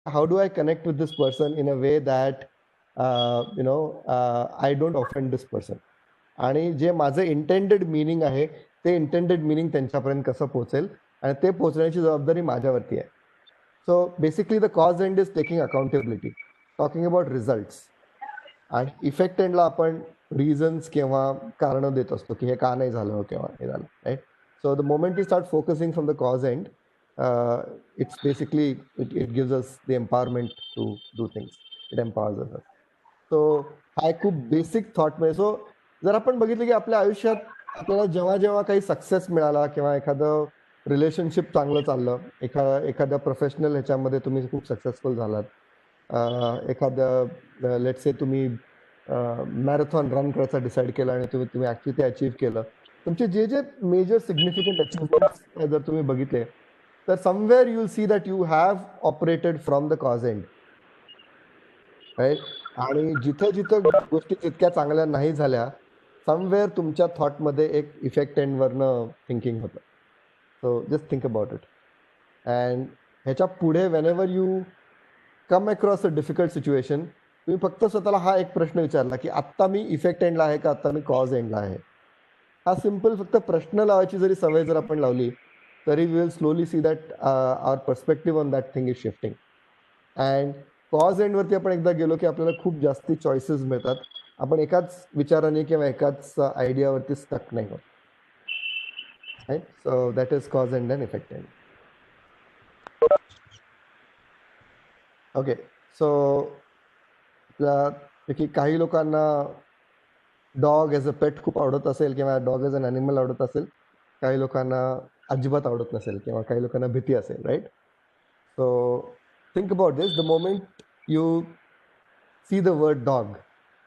how do I connect with this person in a way that I don't offend this person, आणि जे माझं intended meaning आहे ते intended meaning त्यांच्यापर्यंत कसं पोहोचेल आणि ते पोहोचण्याची जबाबदारी माझ्यावरती आहे. So basically the cause end is taking accountability, talking about results. आणि इफेक्ट एंडला आपण रिझन्स किंवा कारणं देत असतो की हे का नाही झालं किंवा हे झालं, right. So the moment you start focusing from the cause end, it's basically it gives us the empowerment to do things. It empowers us. So हा एक खूप बेसिक थॉट म्हणजे. सो जर आपण बघितलं की आपल्या आयुष्यात आपल्याला जेव्हा जेव्हा काही सक्सेस मिळाला किंवा एखादं रिलेशनशिप चांगलं चाललं, एखाद्या प्रोफेशनल ह्याच्यामध्ये तुम्ही खूप सक्सेसफुल झालात, एखाद्या लेट्स से तुम्ही मॅरेथॉन रन करायचा डिसाईड केला आणि तुम्ही ऍक्च्युली ते अचीव्ह केलं, तुमचे जे जे मेजर सिग्निफिकंट अचीवमेंट्स जर तुम्ही बघितले तर somewhere you see that you have operated from the cause end, right. आणि जिथं जिथं गोष्टी तितक्या चांगल्या नाही झाल्या, समवेअर तुमच्या थॉटमध्ये एक इफेक्ट एंडवरनं थिंकिंग होतं. So just think about it. And ह्याच्या पुढे whenever you come across a difficult situation, तुम्ही फक्त स्वतःला हा एक प्रश्न विचारला की आत्ता मी इफेक्ट एंडला आहे का आत्ता मी कॉज एंडला आहे. हा सिम्पल फक्त प्रश्न लावायची जरी सवय जर आपण लावली तरी we will slowly see that our perspective on that thing is shifting. And cause एंडवरती आपण एकदा गेलो की आपल्याला खूप जास्ती चॉईसेस मिळतात. आपण एकाच विचाराने किंवा एकाच आयडियावरती स्टक नाही होत, right. So that is cause end and effect end. Okay. So आपल्यापैकी काही लोकांना डॉग एज अ पेट खूप आवडत असेल किंवा डॉग एज अन ॲनिमल आवडत असेल, काही लोकांना अजिबात आवडत नसेल किंवा काही लोकांना भीती असेल, right. So think about this. The moment you see the word dog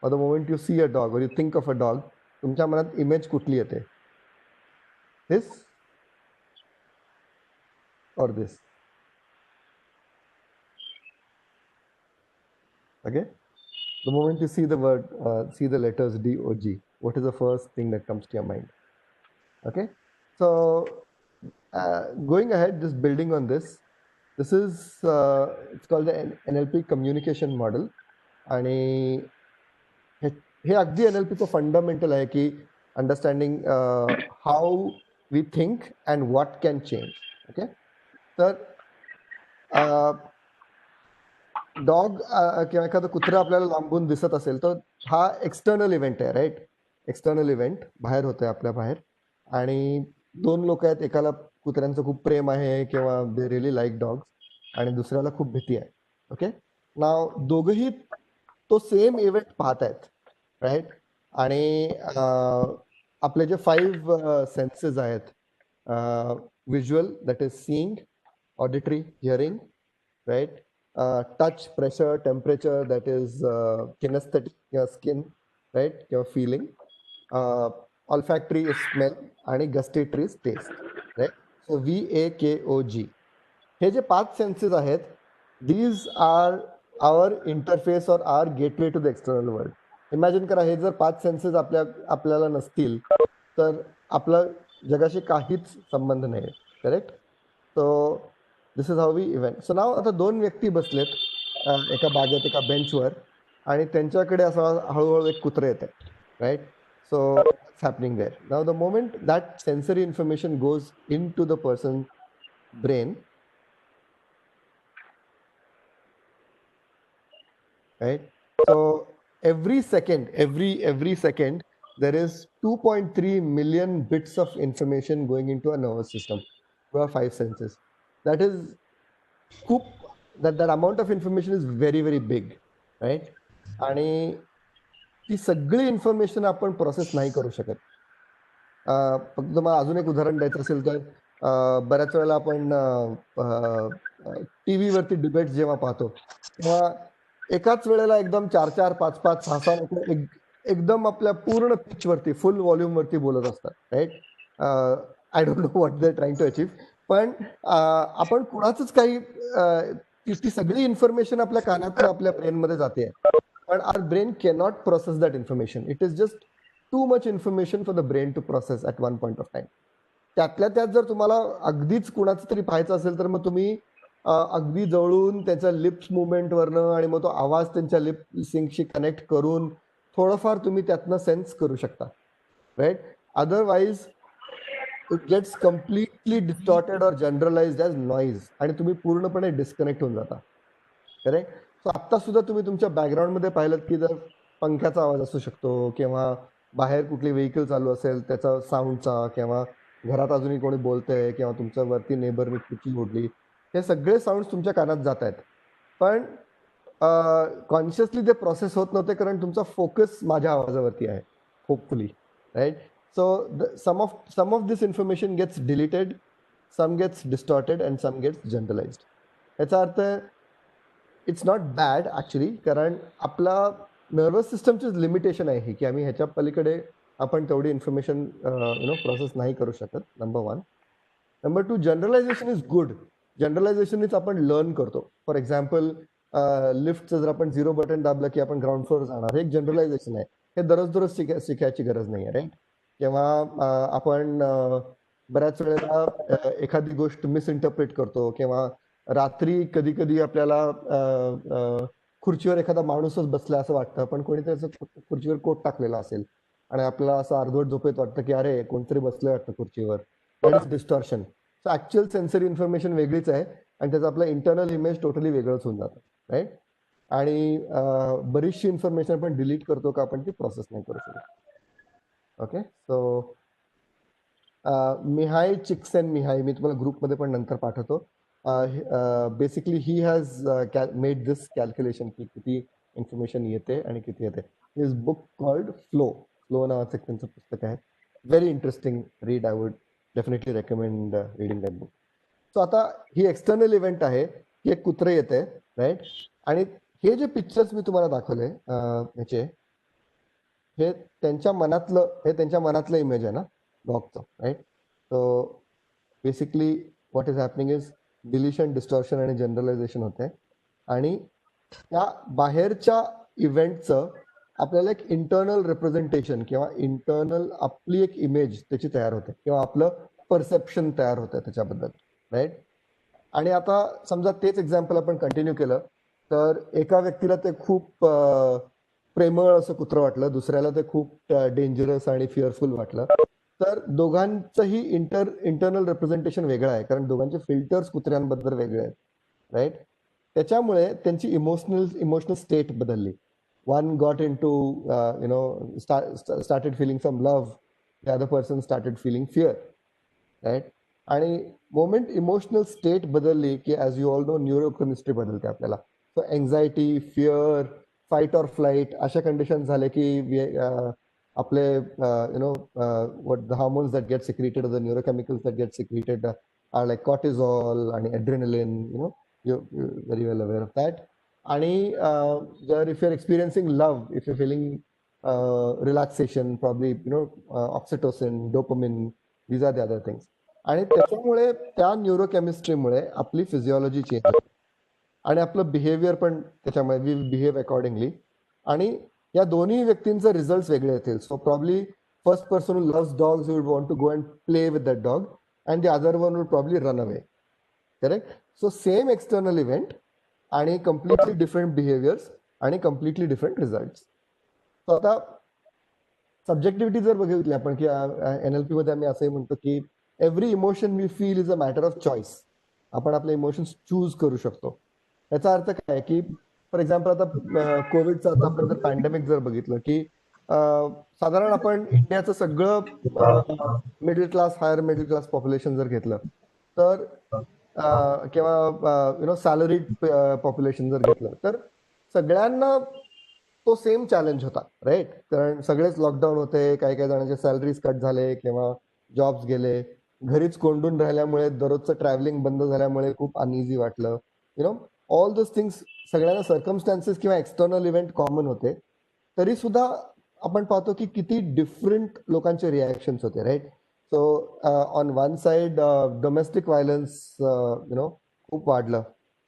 or the moment you see a dog or you think of a dog, तुमच्या मनात इमेज कुठली येते? This or this? Okay. The moment you see the word, see the letters DOG, what is the first thing that comes to your mind? Okay. So going ahead, just building on this, this is it's called the NLP communication model. आणि हे अगदी NLPचं fundamental आहे की understanding how we think and what can change. Okay. तर dog किंवा एखादं कुत्रा आपल्याला लांबून दिसत असेल तर हा एक्सटर्नल इव्हेंट आहे, राईट. एक्सटर्नल इव्हेंट बाहेर होतोय आपल्या बाहेर, आणि दोन लोक आहेत, एकाला कुत्र्यांचं खूप प्रेम आहे किंवा दे रिअली लाईक डॉग्स आणि दुसऱ्याला खूप भीती आहे. ओके. नाव दोघंही तो सेम इव्हेंट पाहत आहेत, राईट. आणि आपले जे 5 सेन्सेस आहेत, visual that is seeing, auditory hearing, right, touch, pressure, temperature that is kinesthetic किंवा स्किन, राईट, किंवा फिलिंग, ऑल्फॅक्टरी इज स्मेल आणि gustatory is taste, right. So VAKOG हे जे 5 सेन्सेस आहेत, these R our interface or our gateway to the external world. Imagine करा, हे जर 5 census आपल्याला नसतील तर आपलं जगाशी काहीच संबंध नाही, correct. So this is how we event. So now आता 2 व्यक्ती बसलेत एका बागेत एका बेंचवर, आणि त्यांच्याकडे असं हळूहळू एक कुत्रे येते, right. So what's happening there? Now the moment that sensory information goes into the person's brain, right, so every second there is 2.3 million bits of information going into a nervous system through our 5 senses. That is that amount of information is very very big, right. आणि ती सगळी information आपण process नाही करू शकत. फक्त मला अजून एक उदाहरण द्यायचं असेल तर बऱ्याच वेळेला आपण टीव्ही वरती डिबेट जेव्हा पाहतो तेव्हा एकाच वेळेला एकदम 4-4, 5-5, 6-6 लोक एकदम आपल्या पूर्ण पिच वरती फुल व्हॉल्यूम वरती बोलत असतात, right. I don't know what they trying to achieve, पण आपण कुणाचंच काही ती सगळी इन्फॉर्मेशन आपल्या कानातून आपल्या ब्रेनमध्ये जाते, पण our brain cannot process that information. It is just too much information for the brain to process at one point of time. त्यातल्या त्यात जर तुम्हाला अगदीच कुणाचं तरी पाहायचं असेल तर मग तुम्ही अगदी जवळून त्याच्या लिप्स मुवमेंटवरनं आणि मग तो आवाज त्यांच्या लिप सिंकशी कनेक्ट करून थोडंफार तुम्ही त्यातनं सेन्स करू शकता, right. Otherwise it gets completely distorted or generalized as noise आणि तुम्ही पूर्णपणे डिस्कनेक्ट होऊन जाता, करेक्ट. सो आत्ता सुद्धा तुम्ही तुमच्या बॅकग्राऊंडमध्ये पाहिलं की जर पंख्याचा आवाज असू शकतो किंवा बाहेर कुठली व्हेकल चालू असेल त्याचा साऊंडचा, किंवा घरात अजूनही कोणी बोलतंय किंवा तुमच्या वरती नेबरनी खिडकी ओढली, हे सगळे साऊंड तुमच्या कानात जात आहेत. पण कॉन्शियसली ते प्रोसेस होत नव्हते कारण तुमचा फोकस माझ्या आवाजावरती आहे, hopefully, right. So some of this information gets deleted, some gets distorted and some gets generalized. याचा अर्थ इट्स नॉट बॅड ॲक्च्युली, कारण आपला नर्वस सिस्टमचीच लिमिटेशन आहे ही की आम्ही ह्याच्या पलीकडे आपण तेवढी इन्फॉर्मेशन प्रोसेस नाही करू शकत, number one. Number two, generalisation is good. जनरलायझेशनच आपण लर्न करतो. फॉर एक्झाम्पल, लिफ्टचं जर आपण 0 बटन दाबलं की आपण ग्राउंड फ्लोअर जाणार, हे एक जनरलायझेशन आहे. हे दररोज शिकायची गरज नाही आहे, राईट. किंवा आपण बऱ्याच वेळेला एखादी गोष्ट मिसइंटरप्रेट करतो, किंवा रात्री कधी कधी आपल्याला खुर्चीवर एखादा माणूसच बसला असं वाटतं, पण कोणी त्याचं खुर्चीवर कोट टाकलेला असेल आणि आपल्याला असं अर्धवट झोपेत वाटतं की अरे कोणतरी बसलं वाटतं खुर्चीवर. That is distortion. So actual sensory information वेगळीच आहे आणि त्याचं आपलं इंटरनल इमेज टोटली वेगळंच होऊन जातं, राईट. आणि बरीचशी इन्फॉर्मेशन आपण डिलीट करतो का आपण ती प्रोसेस नाही करू शकत. ओके. सो मिहाय चिक्सेन मिहाय, मी तुम्हाला ग्रुपमध्ये पण नंतर पाठवतो. Basically he has made this calculation की किती इन्फॉर्मेशन येते आणि किती येते. His book called flow. Flow नावाचं एक त्यांचं पुस्तक आहे. Very interesting read. I would definitely recommend reading that book. So आता ही एक्सटर्नल इव्हेंट आहे की एक कुत्रे येते, राईट. आणि हे जे पिक्चर्स मी तुम्हाला दाखवले ह्याचे, हे त्यांच्या मनातलं इमेज आहे ना डॉगचं, right. So basically what is happening is deletion, distortion आणि जनरलायझेशन होते. आणि त्या बाहेरच्या इव्हेंटचं आपल्याला एक इंटरनल रिप्रेझेंटेशन किंवा इंटरनल आपली एक इमेज त्याची तयार होते, किंवा आपलं परसेप्शन तयार होतं त्याच्याबद्दल, राईट. आणि आता समजा तेच एक्झाम्पल आपण कंटिन्यू केलं तर एका व्यक्तीला ते खूप प्रेमळ असं कुत्रं वाटलं, दुसऱ्याला ते खूप डेंजरस आणि फिअरफुल वाटलं. तर दोघांचंही इंटरनल रिप्रेझेंटेशन वेगळं आहे, कारण दोघांचे फिल्टर्स कुत्र्यांबद्दल वेगळे आहेत, राईट. त्याच्यामुळे त्यांची इमोशनल स्टेट बदलली. One got into started feeling some love, the other person started feeling fear, right. आणि मोमेंट इमोशनल स्टेट बदलली की as you all know neurochemistry बदलते आपल्याला. So anxiety, fear, fight or flight अशा condition झाले की आपले what the hormones that get secreted or the neurochemicals that get secreted are like cortisol and adrenaline. You're very well aware of that. आणि जर if you're experiencing love, if you're feeling relaxation, probably oxytocin, dopamine, these are the other things. आणि त्याच्यामुळे त्या न्यूरोकेमिस्ट्रीमुळे आपली physiology change होते आणि आपलं behaviour पण त्याच्यामुळे वी बिहेव अकॉर्डिंगली. आणि या दोन्ही व्यक्तींचे रिझल्ट वेगळे येतील. So probably first person who loves dogs would want to go and play with that dog and the other one would probably run away, correct. So same external event आणि completely different behaviours आणि completely different result. So आता subjectivity जर बघितली आपण की NLP मध्ये आम्ही असंही म्हणतो की every emotion we feel is a matter of choice. आपण आपले इमोशन्स चूज करू शकतो. याचा अर्थ काय की फॉर एक्झाम्पल आता कोविडचं आता आपण जर पॅन्डेमिक जर बघितलं की साधारण आपण इंडियाचं सगळं middle class, higher middle class population जर घेतलं तर किंवा सॅलरीड पॉप्युलेशन जर घेतलं तर सगळ्यांना तो सेम चॅलेंज होता, राईट. कारण सगळेच लॉकडाऊन होते, काही काही जणांचे सॅलरीज कट झाले किंवा जॉब्स गेले, घरीच कोंडून राहिल्यामुळे, दररोजचं ट्रॅव्हलिंग बंद झाल्यामुळे खूप अनइझी वाटलं. All those things. सगळ्यांना सर्कमस्टान्सेस किंवा एक्सटर्नल इव्हेंट कॉमन होते, तरी सुद्धा आपण पाहतो की किती डिफरंट लोकांचे रिॲक्शन्स होते, right. So on one side domestic violence खूप वाढलं,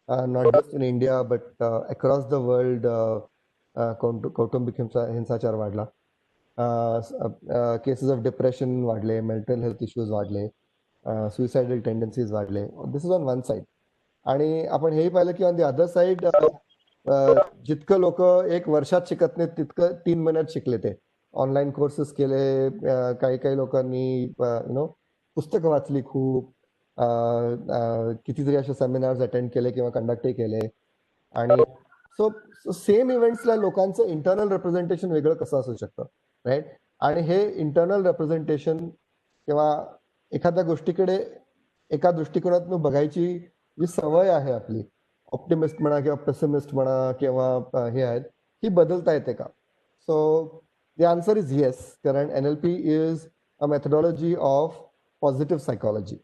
not just in India but across the world. कौटुंबिक हिंसाचार वाढला, केसेस ऑफ डिप्रेशन वाढले, मेंटल हेल्थ इश्यूज वाढले, सुइसाइडल टेंडन्सीज वाढले. This is on one side. आणि आपण हेही पाहिलं की ऑन द अदर साइड जितकं लोक 1 वर्षात शिकत नाहीत तितकं 3 महिन्यात शिकले. ते ऑनलाईन कोर्सेस केले, काही काही लोकांनी पुस्तकं वाचली खूप, कितीतरी असे सेमिनार्स अटेंड केले किंवा कंडक्टही केले. आणि सो सेम इव्हेंट्सला लोकांचं इंटरनल रिप्रेझेंटेशन वेगळं कसं असू शकतं, राईट? आणि हे इंटरनल रिप्रेझेंटेशन किंवा एखाद्या गोष्टीकडे एका दृष्टिकोनातून बघायची जी सवय आहे आपली, ऑप्टिमिस्ट म्हणा किंवा पेसिमिस्ट म्हणा किंवा हे आहेत, ही बदलता येते का? So the answer is yes, कारण NLP is a methodology of positive psychology,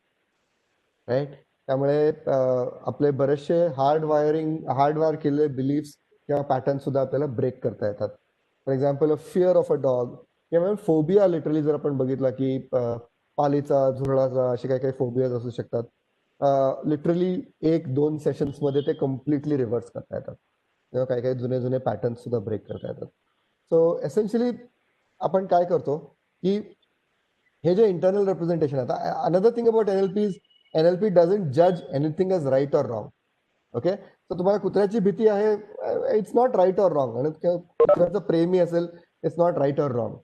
right? त्यामुळे आपले बरेचसे हार्डवायर केलेले बिलीफ्स किंवा पॅटर्न सुद्धा आपल्याला ब्रेक करता येतात. For example fear of a dog किंवा फोबिया, लिटरली जर आपण बघितला की पालीचा, झुरळाचा, असे काही काही फोबियाज असू शकतात. लिटरली 1-2 सेशन्समध्ये ते कम्प्लिटली रिव्हर्स करता येतात किंवा काही काही जुने जुने पॅटर्न सुद्धा ब्रेक करता येतात. सो एसेन्शियली आपण काय करतो की हे जे इंटरनल रिप्रेझेंटेशन आहे, another thing about NLP doesn't जज anything as right or wrong. Okay, तर तुम्हाला कुत्र्याची भीती आहे, it's not right or wrong. आणि कुत्र्याचं प्रेमी असेल, it's not right or wrong,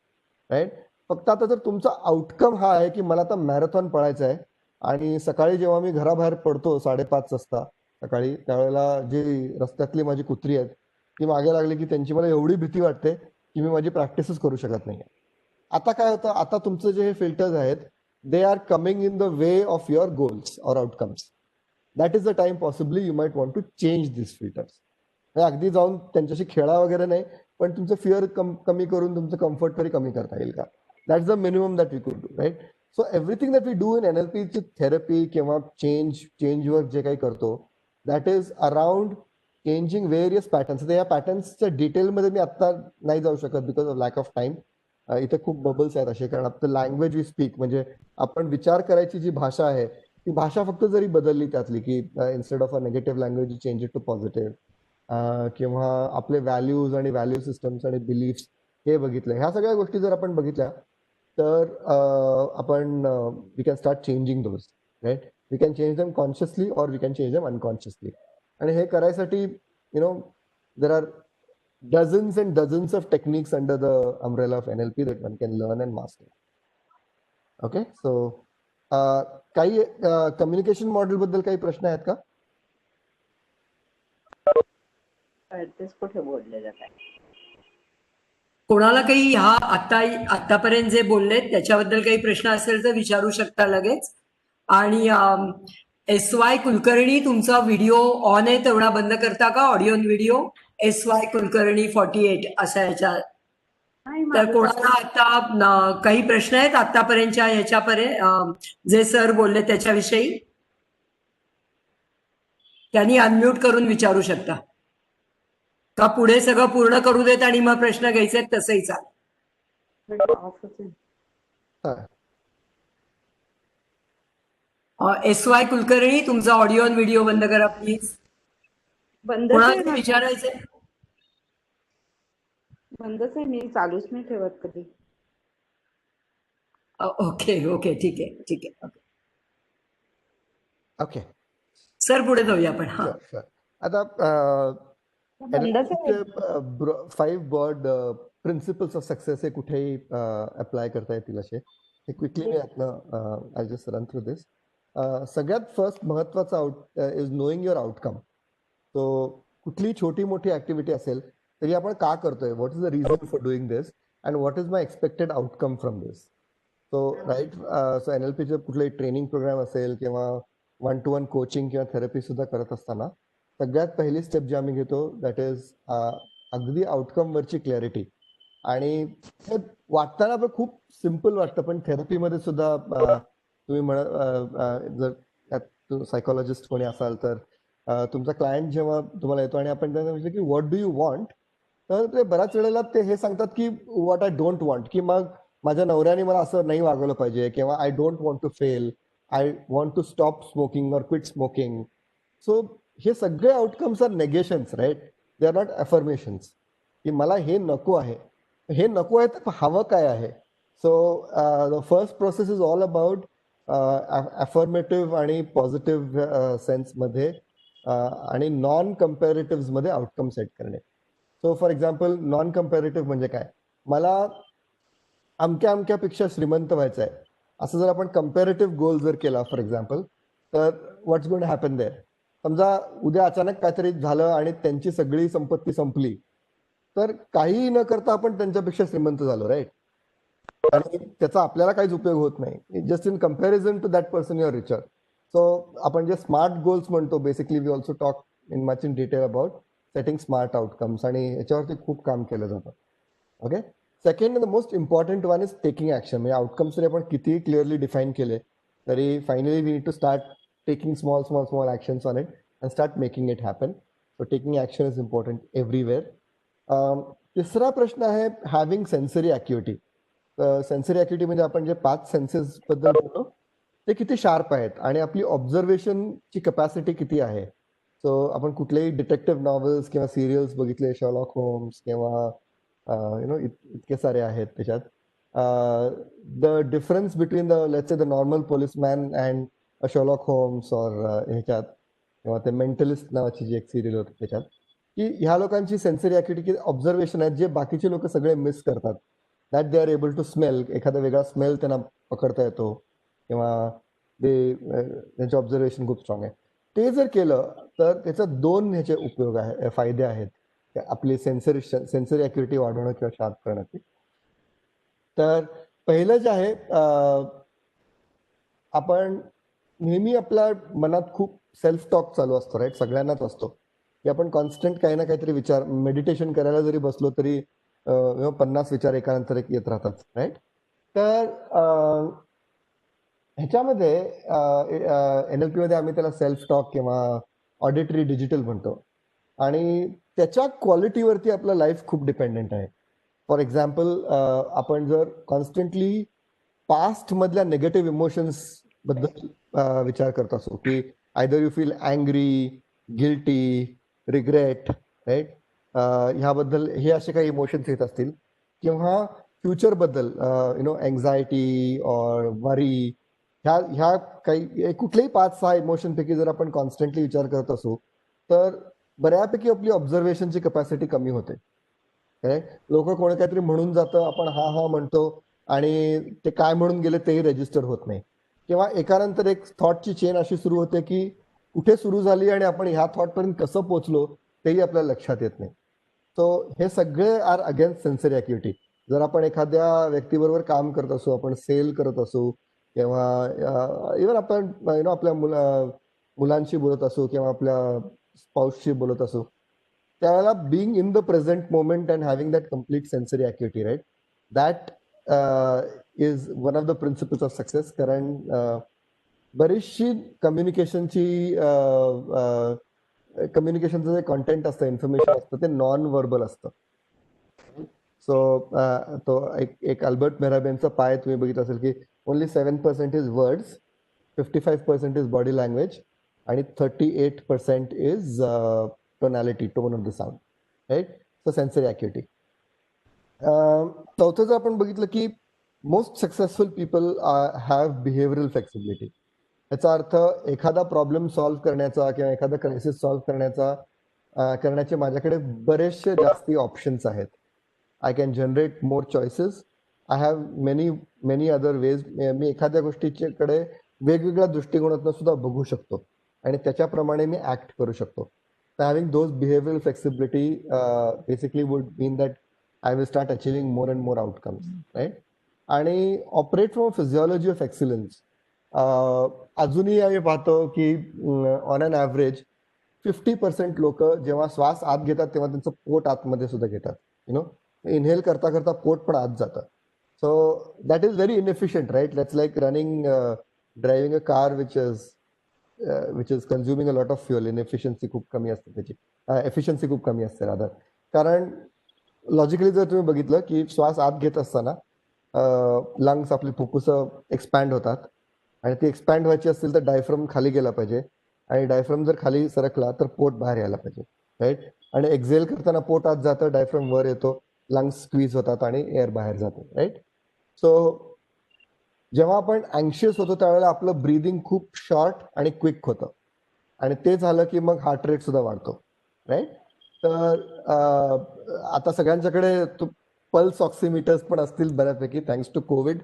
right? फक्त आता जर तुमचा आउटकम हा आहे की मला आता मॅरेथॉन पळायचं आहे आणि सकाळी जेव्हा मी घराबाहेर पडतो 5:30 वाजता सकाळी, त्यावेळेला जी रस्त्यातली माझी कुत्री आहेत ती मागे लागली की त्यांची मला एवढी भीती वाटते की मी माझी प्रॅक्टिसच करू शकत नाही. आता काय होतं, आता तुमचं जे हे फिल्टर्स आहेत, they are coming in the way of your goals or outcomes. That is the time possibly you might want to change this filters. अगदी जाऊन त्यांच्याशी खेळा वगैरे नाही, पण तुमचं फिअर कमी करून तुमचं कम्फर्ट तरी कमी करता येईल का? That's the minimum that we could do, right? So everything that we do in NLPची थेरपी किंवा चेंजवर जे काही करतो, that is around changing various patterns. तर या पॅटर्न्सच्या डिटेलमध्ये मी आत्ता नाही जाऊ शकत because of lack of time. इथे खूप बबल्स आहेत असे, कारण आपलं लँग्वेज वी स्पीक, म्हणजे आपण विचार करायची जी भाषा आहे ती भाषा फक्त जरी बदलली त्यातली, की instead of a negative language change it to positive, किंवा आपले व्हॅल्यूज आणि व्हॅल्यू सिस्टम्स आणि बिलीफ्स हे बघितले, ह्या सगळ्या गोष्टी जर आपण बघितल्या तर आपण we can start changing those, right? We can change them consciously or we can change them unconsciously. आणि हे करायसाठी there are dozens and dozens of techniques under the umbrella of NLP that one can learn and master. Okay, so काही communication model बद्दल काही प्रश्न आहेत का? तेच कुठे बोलले जात आहे? कोणाला काही आतापर्यंत जे बोलले त्याच्याबद्दल काही प्रश्न असेल तर विचारू शकता लगेच. आणि SY कुलकर्णी, तुमचा व्हिडिओ ऑन आहे तेवढा बंद करता का? ऑडिओ व्हिडिओ SY कुलकर्णी 48 असा याच्या. तर कोणाला आता काही प्रश्न आहेत आतापर्यंतच्या ह्याच्यापर्यंत जे सर बोलले त्याच्याविषयी? त्यांनी अनम्यूट करून विचारू शकता का? पुढे सगळं पूर्ण करू देत आणि मग प्रश्न घ्यायचे तसंही चालेल. SY कुलकर्णी, तुमचा ऑडिओ आणि व्हिडिओ बंद करा प्लीज. कोणाला विचारायचंय? बंदच आहे, मी चालूच नाही ठेवत कधी. ओके ओके, ठीक आहे ठीक आहे. ओके सर पुढे जाऊया आपण. हा, आता 5 ब्रॉड प्रिन्सिपल्स ऑफ सक्सेस हे कुठेही अप्लाय करता येतील असे. हे क्विकली मी यातनं I just run through this. सगळ्यात फर्स्ट महत्वाचा is knowing your outcome. So कुठली छोटी मोठी ऍक्टिव्हिटी असेल तरी आपण का करतोय, what is the reason for doing this and what is my expected outcome from this. So right, so NLPचे कुठलाही ट्रेनिंग प्रोग्राम असेल किंवा 1-to-1 कोचिंग किंवा थेरपी सुद्धा करत असताना सगळ्यात पहिली स्टेप जी आम्ही घेतो दॅट इज अगदी आउटकम वरची क्लॅरिटी. आणि हे वाटताना पण खूप सिम्पल वाटतं, पण थेरपीमध्ये सुद्धा तुम्ही जर त्यात सायकोलॉजिस्ट कोणी असाल तर तुमचा क्लायंट जेव्हा तुम्हाला येतो आणि आपण त्यांना विचारतो की व्हॉट डू यू वॉन्ट, तर ते बऱ्याच वेळेला ते हे सांगतात की व्हॉट आय डोंट वॉन्ट, की मग माझ्या नवऱ्याने मला असं नाही वागवलं पाहिजे, किंवा I don't want to fail, I want to stop smoking or quit smoking. So हे सगळे outcomes are negations, right? They are not affirmations की मला हे नको आहे. हे नको आहे तर हवं काय आहे? So the first process is all about affirmative आणि पॉझिटिव्ह सेन्समध्ये आणि नॉन कम्पॅरेटिव्ह मध्ये आउटकम सेट करणे. So for example non comparative म्हणजे काय, मला अमक्या अमक्यापेक्षा श्रीमंत व्हायचं आहे असं जर आपण कम्पॅरेटिव्ह गोल जर केला फॉर एक्झाम्पल, तर व्हॉट्स गोइंग टू हॅपन देअर. समजा उद्या अचानक काहीतरी झालं आणि त्यांची सगळी संपत्ती संपली, तर काहीही न करता आपण त्यांच्यापेक्षा श्रीमंत झालो, राईट. आणि त्याचा आपल्याला काहीच उपयोग होत नाही. Just in comparison to that person your richer. So आपण जे स्मार्ट गोल्स म्हणतो, basically we also talk in much in detail about setting smart outcomes, आणि याच्यावरती खूप काम केलं जातं. Okay. Second the most important one is taking action. म्हणजे आउटकम्स जरी आपण कितीही क्लिअरली डिफाईन केले तरी finally we need to start taking small small small actions on it and start making it happen. So taking action is important everywhere. तिसरा प्रश्न आहे having sensory ॲक्युइटी. Sensory ॲक्युइटी म्हणजे आपण जे 5 सेन्सेस बद्दल बोलतो ते किती शार्प आहेत आणि आपली ऑब्झर्वेशनची कपॅसिटी किती आहे. सो आपण कुठलेही डिटेक्टिव्ह नॉव्हेल्स किंवा सिरियल्स बघितले, शर्लॉक होम्स किंवा इतके सारे आहेत त्याच्यात. The difference between the let's say the normal policeman and a Sherlock Holmes or ह्याच्यात किंवा ते मेंटलिस्ट नावाची जी एक सिरियल होती त्याच्यात, की ह्या लोकांची सेन्सरी ॲक्टिव्हिटी ऑब्झर्वेशन आहेत जे बाकीचे लोक सगळे मिस करतात. That they are able to smell. एखादा वेगळा स्मेल त्यांना पकडता येतो किंवा ते त्यांचे ऑब्झर्वेशन खूप स्ट्रॉंग आहे. ते जर केलं तर त्याचा 2 ह्याचे उपयोग आहे, फायदे आहेत आपली सेन्सरी ॲक्टिव्हिटी वाढवणं किंवा शार्प करण्याची. तर पहिलं जे आहे, आपण नेहमी आपल्या मनात खूप सेल्फ टॉक चालू असतो, राईट. सगळ्यांनाच असतो की आपण कॉन्स्टंट काही ना काहीतरी विचार, मेडिटेशन करायला जरी बसलो तरी 50 विचार एकानंतर एक येत राहतात, राईट. तर ह्याच्यामध्ये NLP मध्ये आम्ही त्याला सेल्फ टॉक किंवा ऑडिटरी डिजिटल म्हणतो, आणि त्याच्या क्वालिटीवरती आपलं लाईफ खूप डिपेंडेंट आहे. फॉर एक्झाम्पल, आपण जर कॉन्स्टंटली पास्ट मधल्या नेगेटिव्ह इमोशन्स बद्दल विचार करत असो, की either you feel angry, guilty, regret, right, ह्याबद्दल हे असे काही इमोशन्स येत असतील, किंवा फ्युचर बद्दल अँझायटी और वरी, ह्या काही कुठलेही 5-6 इमोशन पैकी जर आपण कॉन्स्टंटली विचार करत असू तर बऱ्यापैकी आपली ऑब्झर्वेशनची कपॅसिटी कमी होते. लोक कोणी काहीतरी म्हणून जातं, आपण हा हा म्हणतो आणि ते काय म्हणून गेले तेही रेजिस्टर होत नाही, किंवा एकानंतर एक थॉटची चेन अशी सुरू होते की कुठे सुरू झाली आणि आपण ह्या थॉट पर्यंत कसं पोहोचलो तेही आपल्याला लक्षात येत नाही. सो हे सगळे आर अगेन्स्ट सेन्सरी ॲक्टिव्हिटी. जर आपण एखाद्या व्यक्तीबरोबर काम करत असू, आपण सेल करत असू, किंवा इव्हन आपण आपल्या मुलांशी बोलत असू किंवा आपल्या स्पाउसशी बोलत असू, त्यावेळेला being in the present moment and having that complete sensory activity, right, that is one of the principles of success. कारण बरीचशी कम्युनिकेशनचं जे कॉन्टेंट असतं, इन्फॉर्मेशन असतं, ते नॉन व्हर्बल असतं. सो तो एक अल्बर्ट मेहराबियनचा पाय तुम्ही बघितलं असेल की only 7% is words, 55% is body language आणि 38% is tonality, tone of the sound, right. So sensory activity. चौथं जर आपण बघितलं की most successful people have behavioural flexibility. याचा अर्थ एखादा प्रॉब्लेम सॉल्व्ह करण्याचा किंवा एखादा क्रायसिस सॉल्व्ह करण्याचे माझ्याकडे बरेचसे जास्ती ऑप्शन्स आहेत. I can generate more choices. I have many other ways. मी एखाद्या गोष्टीकडे वेगवेगळ्या दृष्टिकोनातून सुद्धा बघू शकतो आणि त्याच्याप्रमाणे मी ऍक्ट करू शकतो. तर having those behavioural flexibility basically would mean that I will start achieving more and more outcomes, right. आणि operate from physiology of excellence. अजूनही आम्ही पाहतो की ऑन अन ॲव्हरेज 50% लोक जेव्हा श्वास आत घेतात तेव्हा त्यांचं पोट आतमध्ये सुद्धा घेतात. इनहेल करता करता पोट पण आत जातं. So that is very inefficient, right. That's like driving a car which is consuming a lot of fuel. Inefficiency खूप कमी असते त्याची, एफिशियन्सी खूप कमी असते रादर. कारण लॉजिकली जर तुम्ही बघितलं की श्वास आत घेत असताना लंग्स, आपली फुफ्फुसं एक्सपॅन्ड होतात, आणि ती एक्सपॅन्ड व्हायची असतील तर डायफ्रम खाली गेला पाहिजे, आणि डायफ्रम जर खाली सरकला तर पोट बाहेर यायला पाहिजे, राईट. आणि एक्झेल करताना पोट आत जातं, डायफ्रम वर येतो, लंग्स स्क्वीज होतात आणि एअर बाहेर जातो, राईट. सो जेव्हा आपण अँशियस होतो त्यावेळेला आपलं ब्रीदिंग खूप शॉर्ट आणि क्विक होतं. आणि ते झालं की मग हार्ट रेट सुद्धा वाढतो, राईट. तर आता सगळ्यांच्याकडे पल्स ऑक्सिमीटर्स पण असतील बऱ्यापैकी थँक्स टू कोविड.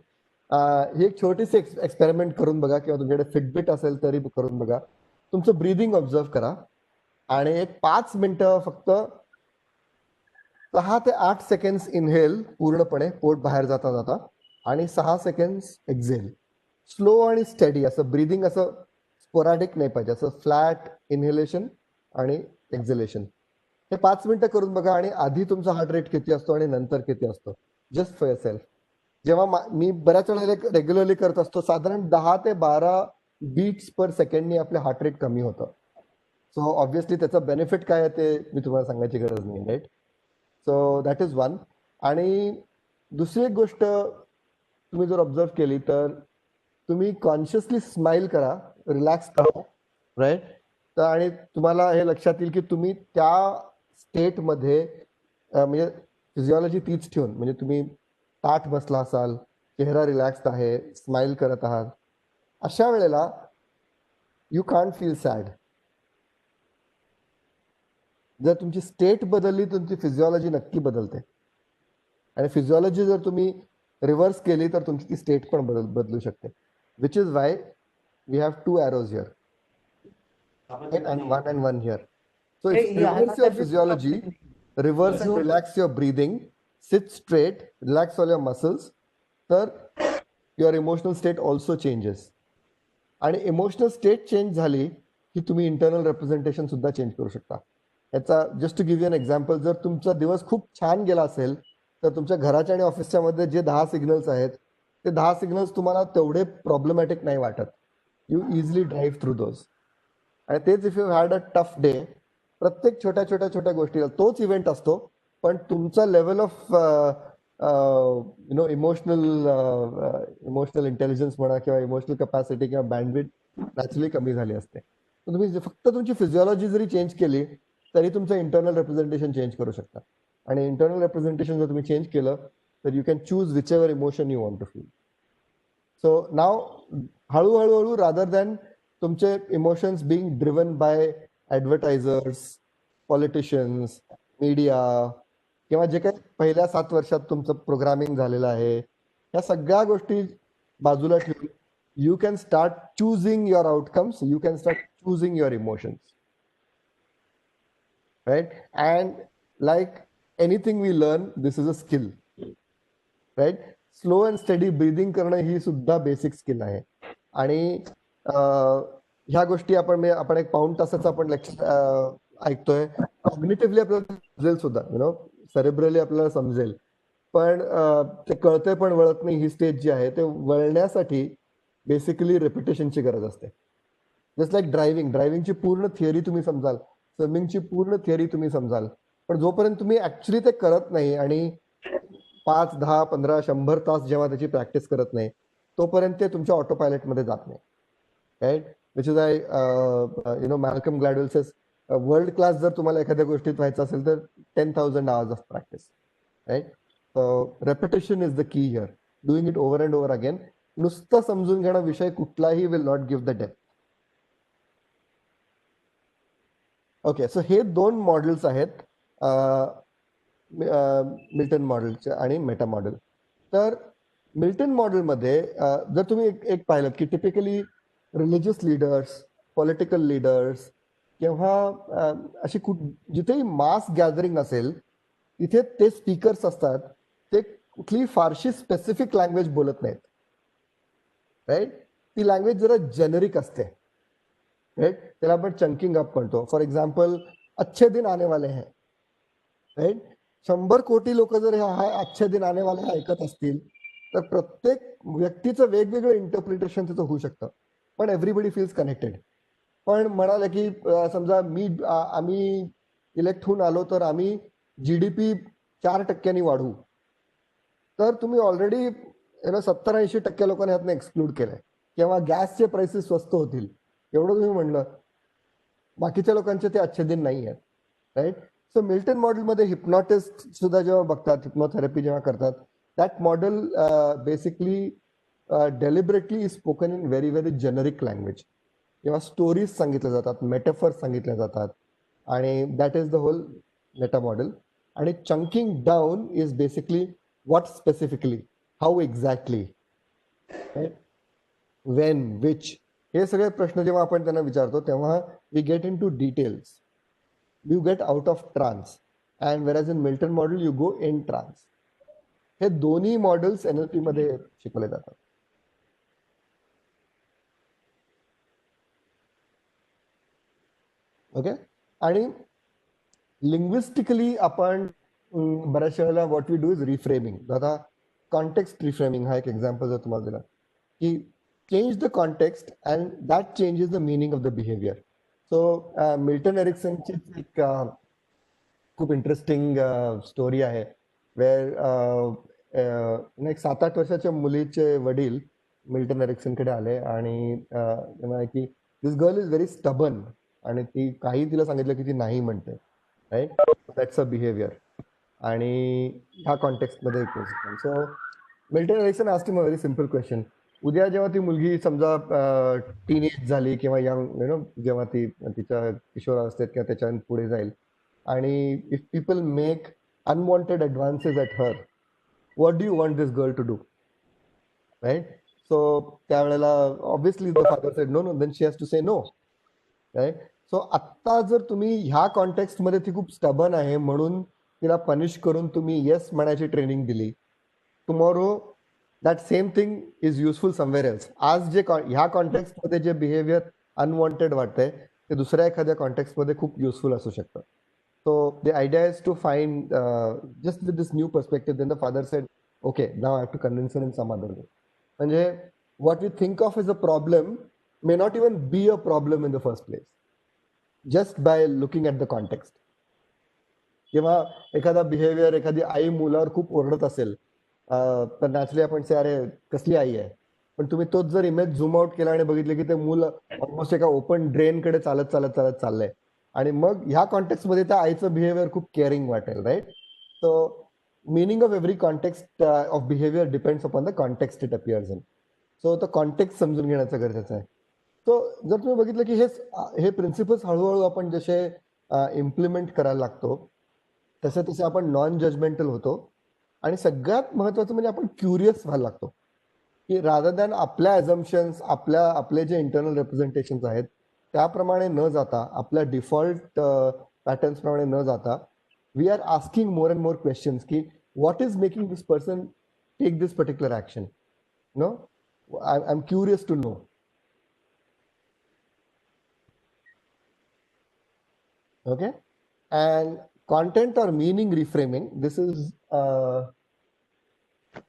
ही एक छोटीशी एक्सपेरिमेंट करून बघा, किंवा तुमच्याकडे फिटबिट असेल तरी करून बघा. तुमचं ब्रीदिंग ऑब्झर्व करा आणि एक 5 मिनिटं फक्त 6 ते 8 सेकंड्स इनहेल पूर्णपणे पोट बाहेर जाता जाता, आणि 6 सेकंड्स एक्झेल. स्लो आणि स्टेडी असं ब्रीदिंग, असं स्पोरॅडिक नाही पाहिजे, असं फ्लॅट इनहेलेशन आणि एक्झेलेशन. हे 5 मिनिटं करून बघा, आणि आधी तुमचा हार्ट रेट किती असतो आणि नंतर किती असतो, जस्ट फॉर योरसेल्फ. जेव्हा मी बऱ्याच वेळेला रेग्युलरली करत असतो, साधारण 10 ते 12 बीट्स पर सेकंडनी आपलं हार्ट रेट कमी होतं. सो ऑब्व्हियसली त्याचं बेनिफिट काय आहे ते मी तुम्हाला सांगायची गरज नाही, right. So that is one. आणि दुसरी एक गोष्ट तुम्ही जर ऑब्झर्व केली तर तुम्ही कॉन्शियसली स्माइल करा, रिलॅक्स करा, राईट. तर आणि तुम्हाला हे लक्षात येईल की तुम्ही त्या स्टेटमध्ये म्हणजे फिजिओलॉजी तीच ठेवून, म्हणजे तुम्ही ताठ बसला असाल, चेहरा रिलॅक्स्ड आहे, स्माइल करत आहात, अशा वेळेला यू कांट फील सॅड. जर तुमची स्टेट बदलली तुमची फिजिओलॉजी नक्की बदलते, आणि फिजिओलॉजी जर तुम्ही रिव्हर्स केली तर तुमची ती स्टेट पण बदलू शकते. Which is why we have 2 arrows here, right? And one here. So if you reverse your physiology, reverse and relax your breathing, sit straight, relax all your muscles, तर your emotional state also changes. आणि emotional state change झाली की तुम्ही internal representation सुद्धा change करू शकता. याचा just to give you an example, जर तुमचा दिवस खूप छान गेला असेल तर तुमच्या घराच्या आणि ऑफिसच्या मध्ये जे 10 सिग्नल्स आहेत ते 10 सिग्नल्स तुम्हाला तेवढे प्रॉब्लेमॅटिक नाही वाटत. You easily drive through those. आणि तेच if you had a tough day, प्रत्येक छोट्या छोट्या छोट्या गोष्टीला तोच इव्हेंट असतो, पण तुमचा लेवल ऑफ इमोशनल इंटेलिजन्स म्हणा, किंवा इमोशनल कॅपॅसिटी किंवा बँडविड्थ नॅचरली कमी झाली असते. तुम्ही फक्त तुमची फिजिओलॉजी जरी चेंज केली तरी तुमचं इंटरनल रिप्रेझेंटेशन चेंज करू शकता. आणि इंटरनल रिप्रेझेंटेशन जर तुम्ही चेंज केलं तर you can choose whichever emotion you want to feel. So now हळूहळू रादर दॅन तुमचे emotions being driven by advertisers, politicians, media, किंवा जे काही पहिल्या 7 वर्षात तुमचं प्रोग्रामिंग झालेलं आहे, या सगळ्या गोष्टी बाजूला ठेवून you can start choosing your outcomes, you can start choosing your emotions, right. And like anything we learn, this is a skill, right. Slow and steady breathing करणं ही सुद्धा बेसिक स्किल आहे. आणि ह्या गोष्टी आपण एक पाऊण तासाचं आपण लेक्चर ऐकतोय, कॉग्निटिव्हली आपल्याला समजेल सुद्धा, सेरेब्रली आपल्याला समजेल, पण ते कळते पण वळत नाही. ही स्टेज जी आहे ते वळण्यासाठी बेसिकली रेपिटेशनची गरज असते. जस्ट लाईक ड्रायव्हिंगची पूर्ण थिअरी तुम्ही समजाल, स्विमिंगची पूर्ण थिअरी तुम्ही समजाल, पण जोपर्यंत तुम्ही ऍक्च्युली ते करत नाही आणि 5, 10, 15, 100 तास जेव्हा त्याची प्रॅक्टिस करत नाही, तोपर्यंत ते तुमच्या ऑटो पायलटमध्ये जात नाही, right. Which is I Malcolm Gladwell says, world class जर तुम्हाला एखाद्या गोष्टीत व्हायचं असेल तर 10,000 hours of practice, right. Repetition is the key here, doing it over and over again. नुसतं समजून घेणं विषय कुठलाही will not give the depth. Okay, so हे 2 मॉडेल्स आहेत, मिल्टन मॉडेलचे आणि मेटा मॉडेल. तर मिल्टन मॉडेलमध्ये जर तुम्ही एक पाहिलं की typically religious leaders, political leaders, किंवा अशी जिथेही मास गॅदरिंग असेल तिथे ते स्पीकर्स असतात, ते कुठली फारशी स्पेसिफिक लँग्वेज बोलत नाहीत, राईट. ती लँग्वेज जरा जेनरिक असते, राईट. त्याला आपण चंकिंग अप म्हणतो. फॉर एक्झाम्पल, अच्छे दिन आने वाले हैं, राईट. 100 कोटी लोक जर हा अच्छे दिन आने वाले ऐकत असतील तर प्रत्येक व्यक्तीचं वेगवेगळं इंटरप्रिटेशन तिथं होऊ शकतं, पण एव्हरीबडी फील्स कनेक्टेड. पण म्हणाले की समजा आम्ही इलेक्ट होऊन आलो तर आम्ही GDP 4% वाढवू, तर तुम्ही ऑलरेडी 70-80% लोकांनी ह्यातनं एक्सक्लूड केलंय. किंवा गॅसचे प्राइसेस स्वस्त होतील एवढं तुम्ही म्हणलं, बाकीच्या लोकांचे ते अच्छे दिन नाही आहेत, राईट. सो मिल्टन मॉडेलमध्ये हिप्नॉटिस्ट सुद्धा जेव्हा बघतात, हिप्नोथेरपी जेव्हा करतात, that model basically deliberately is spoken in very very generic language. किंवा स्टोरीज सांगितल्या जातात, मेटाफर्स सांगितल्या जातात, आणि that is the whole meta model. आणि chunking down is basically what specifically, how exactly, when, which, हे सगळे प्रश्न जेव्हा आपण त्यांना विचारतो तेव्हा we get into details, you get out of trance, and whereas in Milton model you go in trance. हे दोन्ही मॉडेल्स NLP मध्ये शिकवले जातात. ओके. आणि लिंग्विस्टिकली आपण बऱ्याचशा वेळेला what we do is reframing. आता कॉन्टेक्स्ट रिफ्रेमिंग हा एक एक्झाम्पल जर तुम्हाला दिला की change the context and that changes the meaning of the behaviour. So Milton एरिक्सनची एक खूप इंटरेस्टिंग स्टोरी आहे, वेअर एक 7-8 वर्षाच्या मुलीचे वडील मिल्टन एरिक्सनकडे आले आणि म्हणाले की दिस गर्ल इज व्हेरी स्टबन, आणि ती काही तिला सांगितलं की ती नाही म्हणते, राईट, दॅट्स अ बिहेवियर. आणि ह्या कॉन्टेक्स्टमध्ये so Milton Erickson asked him a very simple question. उद्या जेव्हा ती मुलगी समजा टीनेज झाली किंवा यंग जेव्हा ती तिच्या किशोरावस्थेत किंवा त्याच्या पुढे जाईल, आणि if people make unwanted advances at her, what do you want this girl to do, right? So त्यावेळेला obviously the father said no, then she has to say no, right? So आत्ता जर तुम्ही ह्या कॉन्टेक्स्ट मध्ये ती खूप stubborn आहे म्हणून तिला पनिश करून तुम्ही येस म्हणायची ट्रेनिंग दिली, tomorrow that same thing is useful somewhere else. आज जे ह्या कॉन्टेक्स्ट मध्ये जे बिहेवियर अनवॉन्टेड वाटतंय ते दुसऱ्या एखाद्या कॉन्टेक्स्ट मध्ये खूप युजफुल असू शकतं. So the idea is to find just with this new perspective. Then the father said, okay, now I have to convince her in some other way. म्हणजे what we think of as a problem may not even be a problem in the first place, just by looking at the context. किंवा एखादा behaviour, एखादी आई मुलावर खूप ओरडत असेल, तर naturally आपण से अरे कसली आई आहे, पण तुम्ही तोच जर इमेज झूम आउट केला आणि बघितलं की ते मूल ऑलमोस्ट एका ओपन ड्रेन कडे चालत चालत चालत चाललंय, आणि मग ह्या कॉन्टेक्स्ट मध्ये त्या आईचं बिहेवियर खूप केअरिंग वाटेल, right? So meaning of every context of behavior depends upon the context it appears in. So the context समजून घेण्याचं गरजेचं आहे. सो जर तुम्ही बघितलं की हे प्रिन्सिपल्स हळूहळू आपण जसे इम्प्लिमेंट करायला लागतो तसे तसे आपण नॉन जजमेंटल होतो, आणि सगळ्यात महत्वाचं म्हणजे आपण क्युरियस व्हायला लागतो, की रादर दॅन आपल्या ॲझम्पशन्स, आपले जे इंटरनल रिप्रेझेंटेशन्स आहेत त्याप्रमाणे न जाता, आपल्या डिफॉल्ट पॅटर्न्स प्रमाणे न जाता, we are asking more and more questions की what is making this person take this particular action. No, I am curious to know. Okay, and content or meaning reframing, this is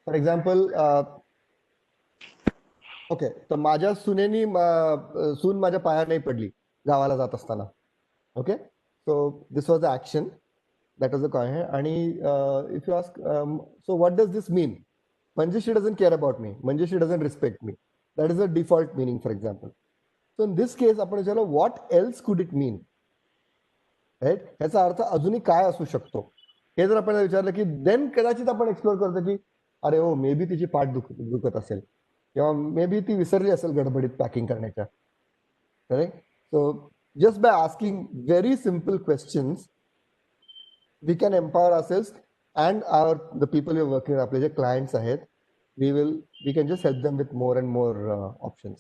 for example okay, तर माझ्या सुनेनी सून माझ्या पायावर नाही पडली गावाला जात असताना. Okay, so this was the action, that was the coin. आणि if you ask so what does this mean, म्हणजे she doesn't care about me, म्हणजे she doesn't respect me, that is a default meaning for example. So in this case आपण विचारलं what else could it mean, right? ह्याचा अर्थ अजूनही काय असू शकतो हे जर आपण विचारलं की देन कदाचित आपण एक्सप्लोर करतो की अरे हो, मे बी तिची पाठ दुखत असेल, किंवा मे बी ती विसरली असेल गडबडीत पॅकिंग करण्याच्या, correct? So just by asking very simple questions we can empower ourselves and the people you working, आपले जे क्लायंट्स आहेत, we can just help them with more and more options,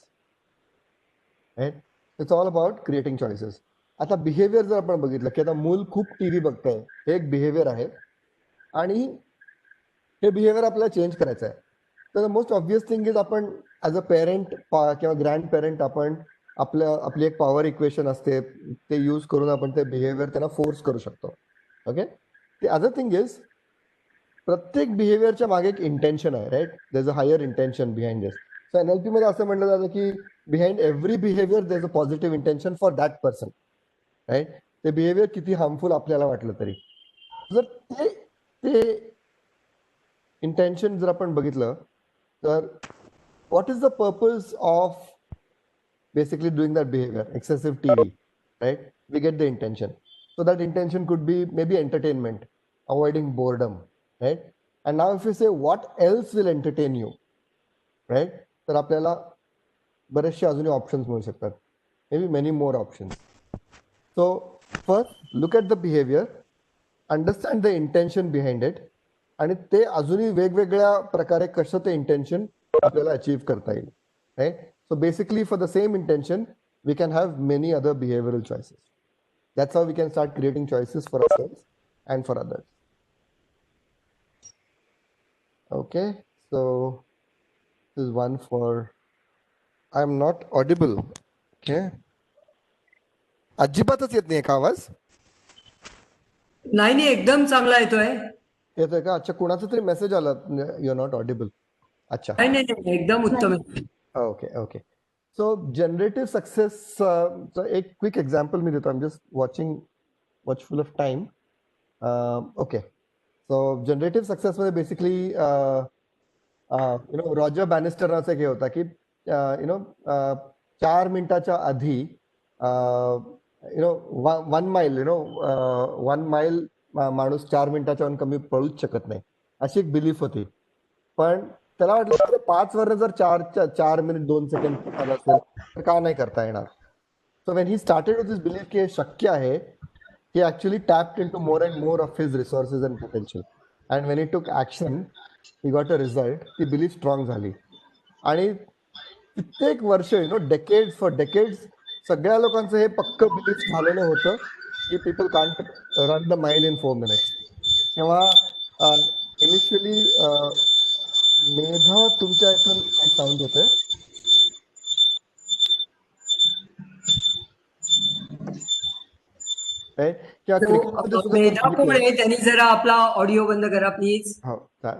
right? It's all about creating choices. आता behaviour जर आपण बघितलं की आता मूल खूप टीव्ही बघतंय, हे एक बिहेवियर आहे, आणि हे बिहेवियर आपल्याला चेंज करायचं आहे. तर मोस्ट ऑब्विस थिंग इज आपण ॲज अ पेरेंट किंवा ग्रँड पेरेंट आपण आपली एक पॉवर इक्वेशन असते, ते यूज करून आपण ते बिहेवियर त्यांना फोर्स करू शकतो. Okay, the other thing is प्रत्येक बिहेवियरच्या मागे एक इंटेन्शन आहे, right? There is a higher intention behind this. So NLP मध्ये असं म्हटलं जातं की behind every behaviour there is a positive intention for that person, right? ते बिहेवियर किती हार्मफुल आपल्याला वाटलं तरी, जर ते इंटेन्शन जर आपण बघितलं तर what is the purpose of basically doing that behavior, excessive TV, right? We get the intention. So that intention could be maybe entertainment, avoiding boredom, right? And now if you say what else will entertain you, right? तर आपल्याला बरेचसे अजूनही options मिळू शकतात. maybe many more options. So first, look at the behavior, understand the intention behind it, आणि ते अजूनही वेगवेगळ्या प्रकारे कसं ते इंटेन्शन आपल्याला अचीव्ह करता येईल. Right. So basically for the same intention we can have many other behavioural choices. That's how we can start creating choices for ourselves and for others. Okay, so this is one for, I'm not audible. Okay. अजिबातच येत नाही का आवाज? नाही एकदम चांगला येतोय. येतोय का? अच्छा, कुणाचा तरी मेसेज आला, यू आर नॉट ऑडिबल. अच्छा, नाही एकदम उत्तम. Okay okay. So generative success एक क्विक एक्झाम्पल मी देतो. I am just watchful of time. Okay, so generative success मध्ये बेसिकली रॉजर बॅनिस्टर नावाचा एक हे होता की 4 मिनिटाच्या आधी 1 माइल 1 माइल माणूस 4 मिनिटाच्या कमी पळूच शकत नाही, अशी एक बिलीफ होती. पण त्याला वाटलं 5 वर्ष जर 4 मिनिट 2 सेकंड आला असेल तर का नाही करता येणार. So when he started with this belief की हे शक्य आहे, he actually tapped into more and more of his resources and potential, and when he took action he got a result. ती बिलीफ स्ट्रॉंग झाली आणि कित्येक वर्ष डेकेड्स फॉर डेकेड्स सगळ्या लोकांचं हे पक्क बिलीफ झालेलं होतं की पीपल कांट रन द माइल इन 4 minutes. तेव्हा इनिशियली मेधा तुमच्या इथून काही साऊंड येतोय? किंवा क्रिकेटमध्ये सुद्धा मेधा कोण आहे? त्यांनी जरा आपला ऑडिओ बंद करा प्लीज. हो.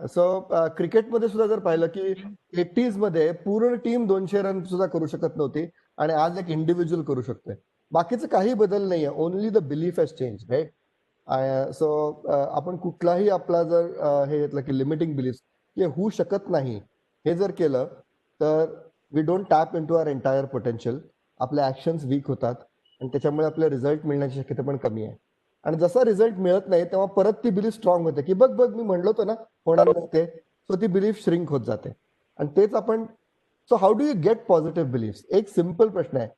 सो क्रिकेटमध्ये सुद्धा जर पाहिलं की 80s मध्ये पूर्ण टीम 200 रन सुद्धा करू शकत नव्हती आणि आज एक इंडिव्हिज्युअल करू शकतोय. बाकीचं काही बदल नाहीये, only the belief has change. Right. So आपण कुठलाही आपला जर हे घेतलं की लिमिटिंग बिलीफ हे होऊ शकत नाही, हे जर केलं तर we don't tap into our entire potential. आपले ऍक्शन्स वीक होतात आणि त्याच्यामुळे आपले रिझल्ट मिळण्याची शक्यता पण कमी आहे. आणि जसा रिझल्ट मिळत नाही तेव्हा परत ती बिलीफ स्ट्रॉंग होते की बघ मी म्हणलो होतो ना होणार नसते. सो ती बिलीफ श्रिंक होत जाते आणि तेच आपण. So how do you get positive belief? एक सिम्पल प्रश्न आहे.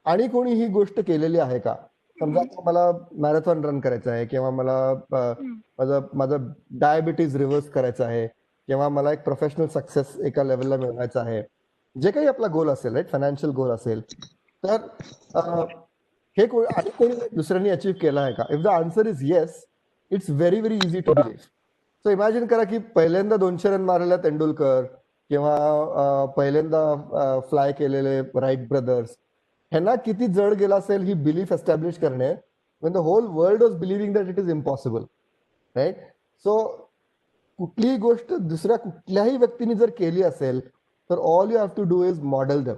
आणि कोणी ही गोष्ट केलेली आहे का? समजा मला मॅरेथॉन रन करायचं आहे, किंवा मला माझं डायबिटीज रिव्हर्स करायचं आहे, किंवा मला एक प्रोफेशनल सक्सेस एका लेवलला मिळवायचं आहे, जे काही आपला गोल असेल, राईट, फायनान्शियल गोल असेल, तर हे आणि कोणी दुसऱ्यांनी अचीव्ह केलं आहे का? If the answer is yes, it's very very easy to believe. So imagine करा की पहिल्यांदा 200 रन मारलेला तेंडुलकर, किंवा पहिल्यांदा फ्लाय केलेले राईट ब्रदर्स, ह्यांना किती जड गेला असेल ही बिलीफ एस्टॅब्लिश करणे, when the whole world was believing that it is impossible. Right. So कुठलीही गोष्ट दुसऱ्या कुठल्याही व्यक्तीने जर केली असेल तर all you have to do is model them.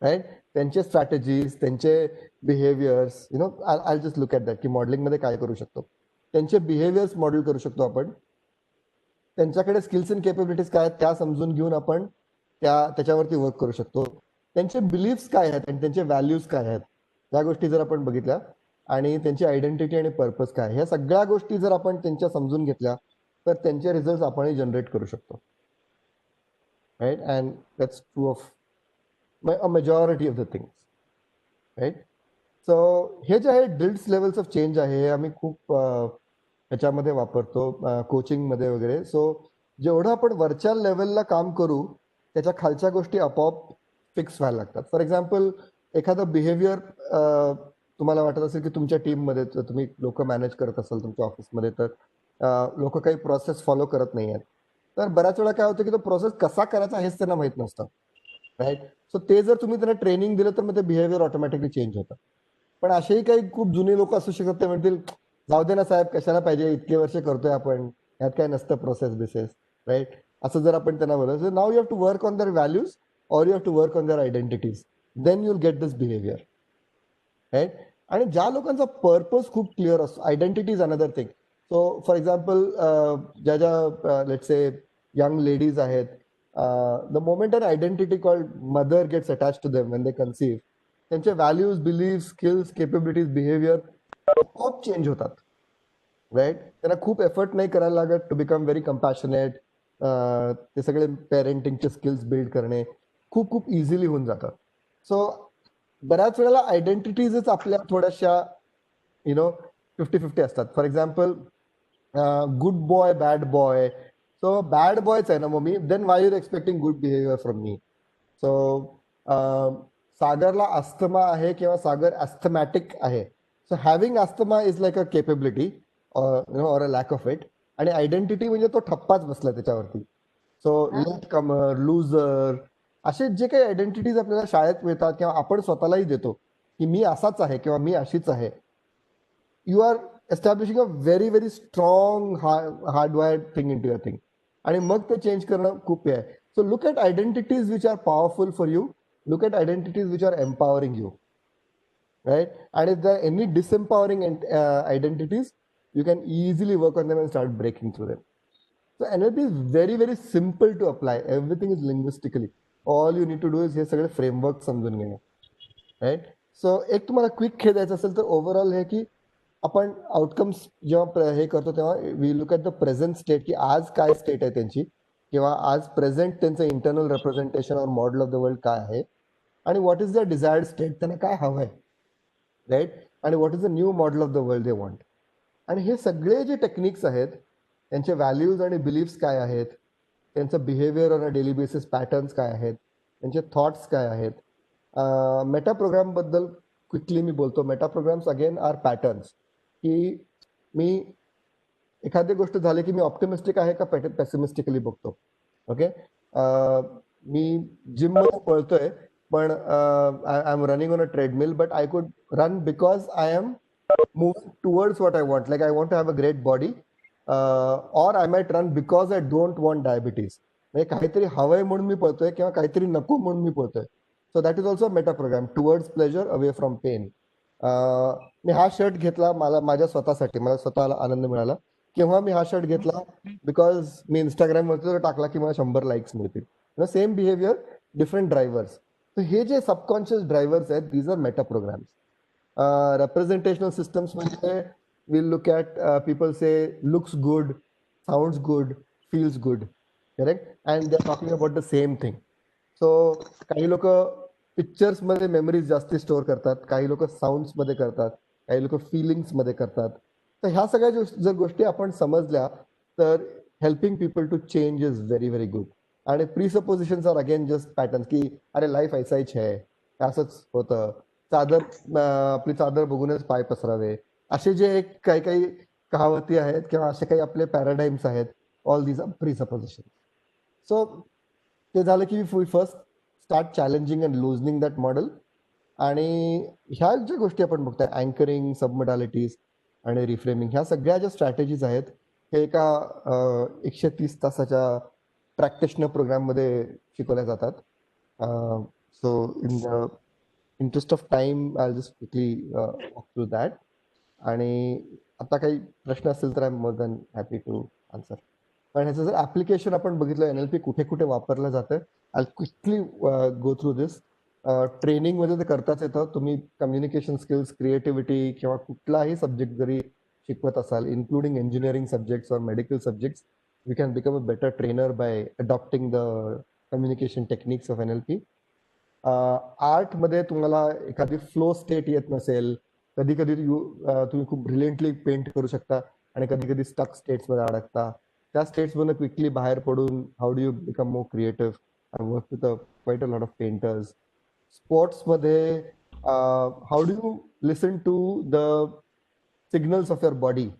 Right. त्यांचे स्ट्रॅटेजीज, त्यांचे behaviours, I just look at that की मॉडेलिंग मध्ये काय करू शकतो. त्यांचे बिहेवियर्स मॉडेल करू शकतो आपण. त्यांच्याकडे स्किल्स अँड केपेबिलिटीज काय आहेत त्या समजून घेऊन आपण त्याच्यावरती वर्क करू शकतो. त्यांचे बिलीफ्स काय आहेत आणि त्यांचे व्हॅल्यूज काय आहेत या गोष्टी जर आपण बघितल्या, आणि त्यांची आयडेंटिटी आणि पर्पज काय, ह्या सगळ्या गोष्टी जर आपण त्यांच्या समजून घेतल्या तर त्यांचे रिझल्ट आपणही जनरेट करू शकतो. Right. And that's true of a majority of the things. Right. So हे जे आहे ड्रिल्स लेवल्स ऑफ चेंज आहे, हे आम्ही खूप ह्याच्यामध्ये वापरतो कोचिंग मध्ये वगैरे. सो जेवढं आपण वरच्या लेवलला काम करू त्याच्या खालच्या गोष्टी आपोआप फिक्स व्हायला लागतात. फॉर एक्झाम्पल, एखादं बिहेवियर तुम्हाला वाटत असेल की तुमच्या टीममध्ये तुम्ही लोक मॅनेज करत असाल तुमच्या ऑफिसमध्ये, तर लोक काही प्रोसेस फॉलो करत नाही आहेत, तर बऱ्याच वेळा काय होतं की तो प्रोसेस कसा करायचा हेच त्यांना माहित नसतं. राईट. सो ते जर तुम्ही त्यांना ट्रेनिंग दिलं तर मग ते बिहेवियर ऑटोमॅटिकली चेंज होतं. पण असेही काही खूप जुने लोक असू शकतात, ते म्हणतील जाऊ दे ना साहेब, कशाला पाहिजे, इतके वर्ष करतोय आपण, यात काय नसतं प्रोसेस बिसेस. राईट. असं जर आपण त्यांना बोलतो, now you have to work on their values or you have to work on their identities, then you will get this behaviour. Right. आणि ज्या लोकांचा पर्पज खूप क्लिअर असतो, identity is another thing. So for example, ज्या let's say young ladies आहेत, the moment an identity called mother gets attached to them when they conceive, त्यांचे values, belief, skills, capabilities, behaviour खूप change होतात. Right. त्यांना खूप effort नाही करायला लागत टू बिकम व्हेरी कंपॅशनेट. ते सगळे पेरेंटिंगचे स्किल्स बिल्ड करणे खूप खूप इझिली होऊन जातात. सो बऱ्याच वेळेला आयडेंटिटीजच आपल्या थोड्याशा 50-50 असतात. For example good boy, bad boy. So bad बॉयच आहे ना मग मी, then why you're expecting good behaviour from me? So सागरला अस्थमा आहे किंवा सागर ॲस्थमॅटिक आहे. So having asthma is like a capability or a lack of it. आणि आयडेंटिटी म्हणजे तो ठप्पाच बसला त्याच्यावरती. सो लेट कमर, लुझर, असे जे काही आयडेंटिटीज आपल्याला शाळेत मिळतात किंवा आपण स्वतःलाही देतो की मी असाच आहे किंवा मी अशीच आहे, you are establishing a very very strong hardwired thing into your thing. आणि मग ते चेंज करणं खूप आहे. So look at identities which are powerful for you, look at identities which are empowering you, right? And if there are any disempowering identities, you can easily work on them and start breaking through them. So NLP is very very simple to apply. Everything is linguistically. All you need to do is हे सगळे framework समजून घेणे, right? So एक तुम्हाला quick हे द्यायचं असेल तर ओव्हरऑल हे की आपण आउटकम्स जेव्हा हे करतो तेव्हा we look at the present state, की आज काय स्टेट आहे त्यांची, किंवा आज प्रेझेंट त्यांचं इंटरनल रिप्रेझेंटेशन और मॉडेल ऑफ द वर्ल्ड काय आहे, आणि what is the desired state, त्यांना काय हवं आहे, राईट? आणि what is the new model of the world they want. आणि हे सगळे जे टेक्निक्स आहेत त्यांचे व्हॅल्यूज आणि बिलीफ्स काय आहेत, त्यांचं behaviour on a daily basis patterns काय आहेत, त्यांचे थॉट्स काय आहेत. मेटा प्रोग्रामबद्दल क्विकली मी बोलतो. Meta programs again are patterns, की मी एखादी गोष्ट झाली की मी ऑप्टिमिस्टिक आहे का पेसिमिस्टिकली बघतो. ओके, मी जिममध्ये पळतोय पण I am running on a treadmill, but I could run because I am moving towards what I want. Like I want to have a great body, or I might run because I don't want diabetes. म्हणजे काहीतरी हवंय म्हणून मी पळतोय किंवा काहीतरी नको म्हणून मी पळतोय. So that is also meta program, towards pleasure away from pain. मी हा शर्ट घेतला मला माझ्या स्वतःसाठी, मला स्वतःला आनंद मिळाला. किंवा मी हा शर्ट घेतला बिकॉज मी इंस्टाग्रामवरती टाकला की मला 100 लाईक्स मिळतील. Same behaviour, different drivers. तर हे जे सबकॉन्शियस ड्रायव्हर्स आहेत, these are meta programs. Representational systems म्हणजे we'll look at people say looks good, sounds good, feels good, correct? And they're talking about the same thing. So काही लोक pictures मध्ये memories जास्ती store करतात, काही लोक sounds मध्ये करतात, काही लोक फिलिंग्स मध्ये करतात. तर ह्या सगळ्या जर गोष्टी आपण समजल्या तर helping people to change is very very good. आणि presuppositions are again just patterns, की अरे लाईफ ऐसायच आहे, असंच होतं, चादर आपली चादर बघूनच पाय पसरावे, असे जे एक काही काही कहावती आहेत किंवा असे काही आपले पॅराडाईम्स आहेत, all these are presupposition. So ते झालं की we first start challenging and loosening that model. आणि ह्या ज्या गोष्टी आपण बघतोय, अँकरिंग, सबमोडॅलिटीज आणि रिफ्रेमिंग, ह्या सगळ्या ज्या स्ट्रॅटेजीज आहेत हे एका 130 तासाच्या प्रॅक्टिशनर प्रोग्राममध्ये शिकवल्या जातात. So in the interest of time I just quickly walk through that. आणि आता काही प्रश्न असतील तर I am more than happy to answer. पण ह्याचं जर ऍप्लिकेशन आपण बघितलं, NLP कुठे कुठे वापरलं जातं, I quickly go through this. Training मध्ये ते करताच येतं. तुम्ही कम्युनिकेशन स्किल्स, क्रिएटिव्हिटी किंवा कुठलाही सब्जेक्ट जरी शिकवत असाल, इन्क्लुडिंग इंजिनिअरिंग सब्जेक्ट्स और medical subjects, you can become a better trainer bye adopting the communication techniques of NLP. आर्टमध्ये तुम्हाला एखादी फ्लो स्टेट येत नसेल, कधी कधी तुम्ही खूप ब्रिलियंटली पेंट करू शकता आणि कधी कधी स्टक स्टेट्समध्ये अडकता. त्या स्टेट्समधून क्विकली बाहेर पडून how do you become more creative. I work with quite a lot of painters. स्पोर्ट्समध्ये how do you listen to the signals of your body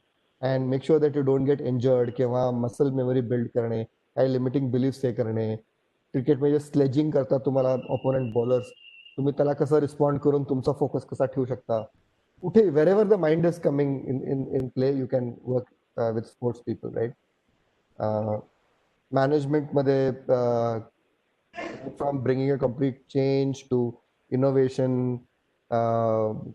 and make sure that you don't get injured, किंवा muscle memory build करणे, काही limiting beliefs हे करणे. क्रिकेटमध्ये sledging करतात तुम्हाला opponent bowlers, तुम्ही त्याला कसं रिस्पॉन्ड करून तुमचा फोकस कसा ठेवू शकता. कुठे wherever the mind is coming in play, you can work with sports people, right? मॅनेजमेंटमध्ये from bringing a complete change to innovation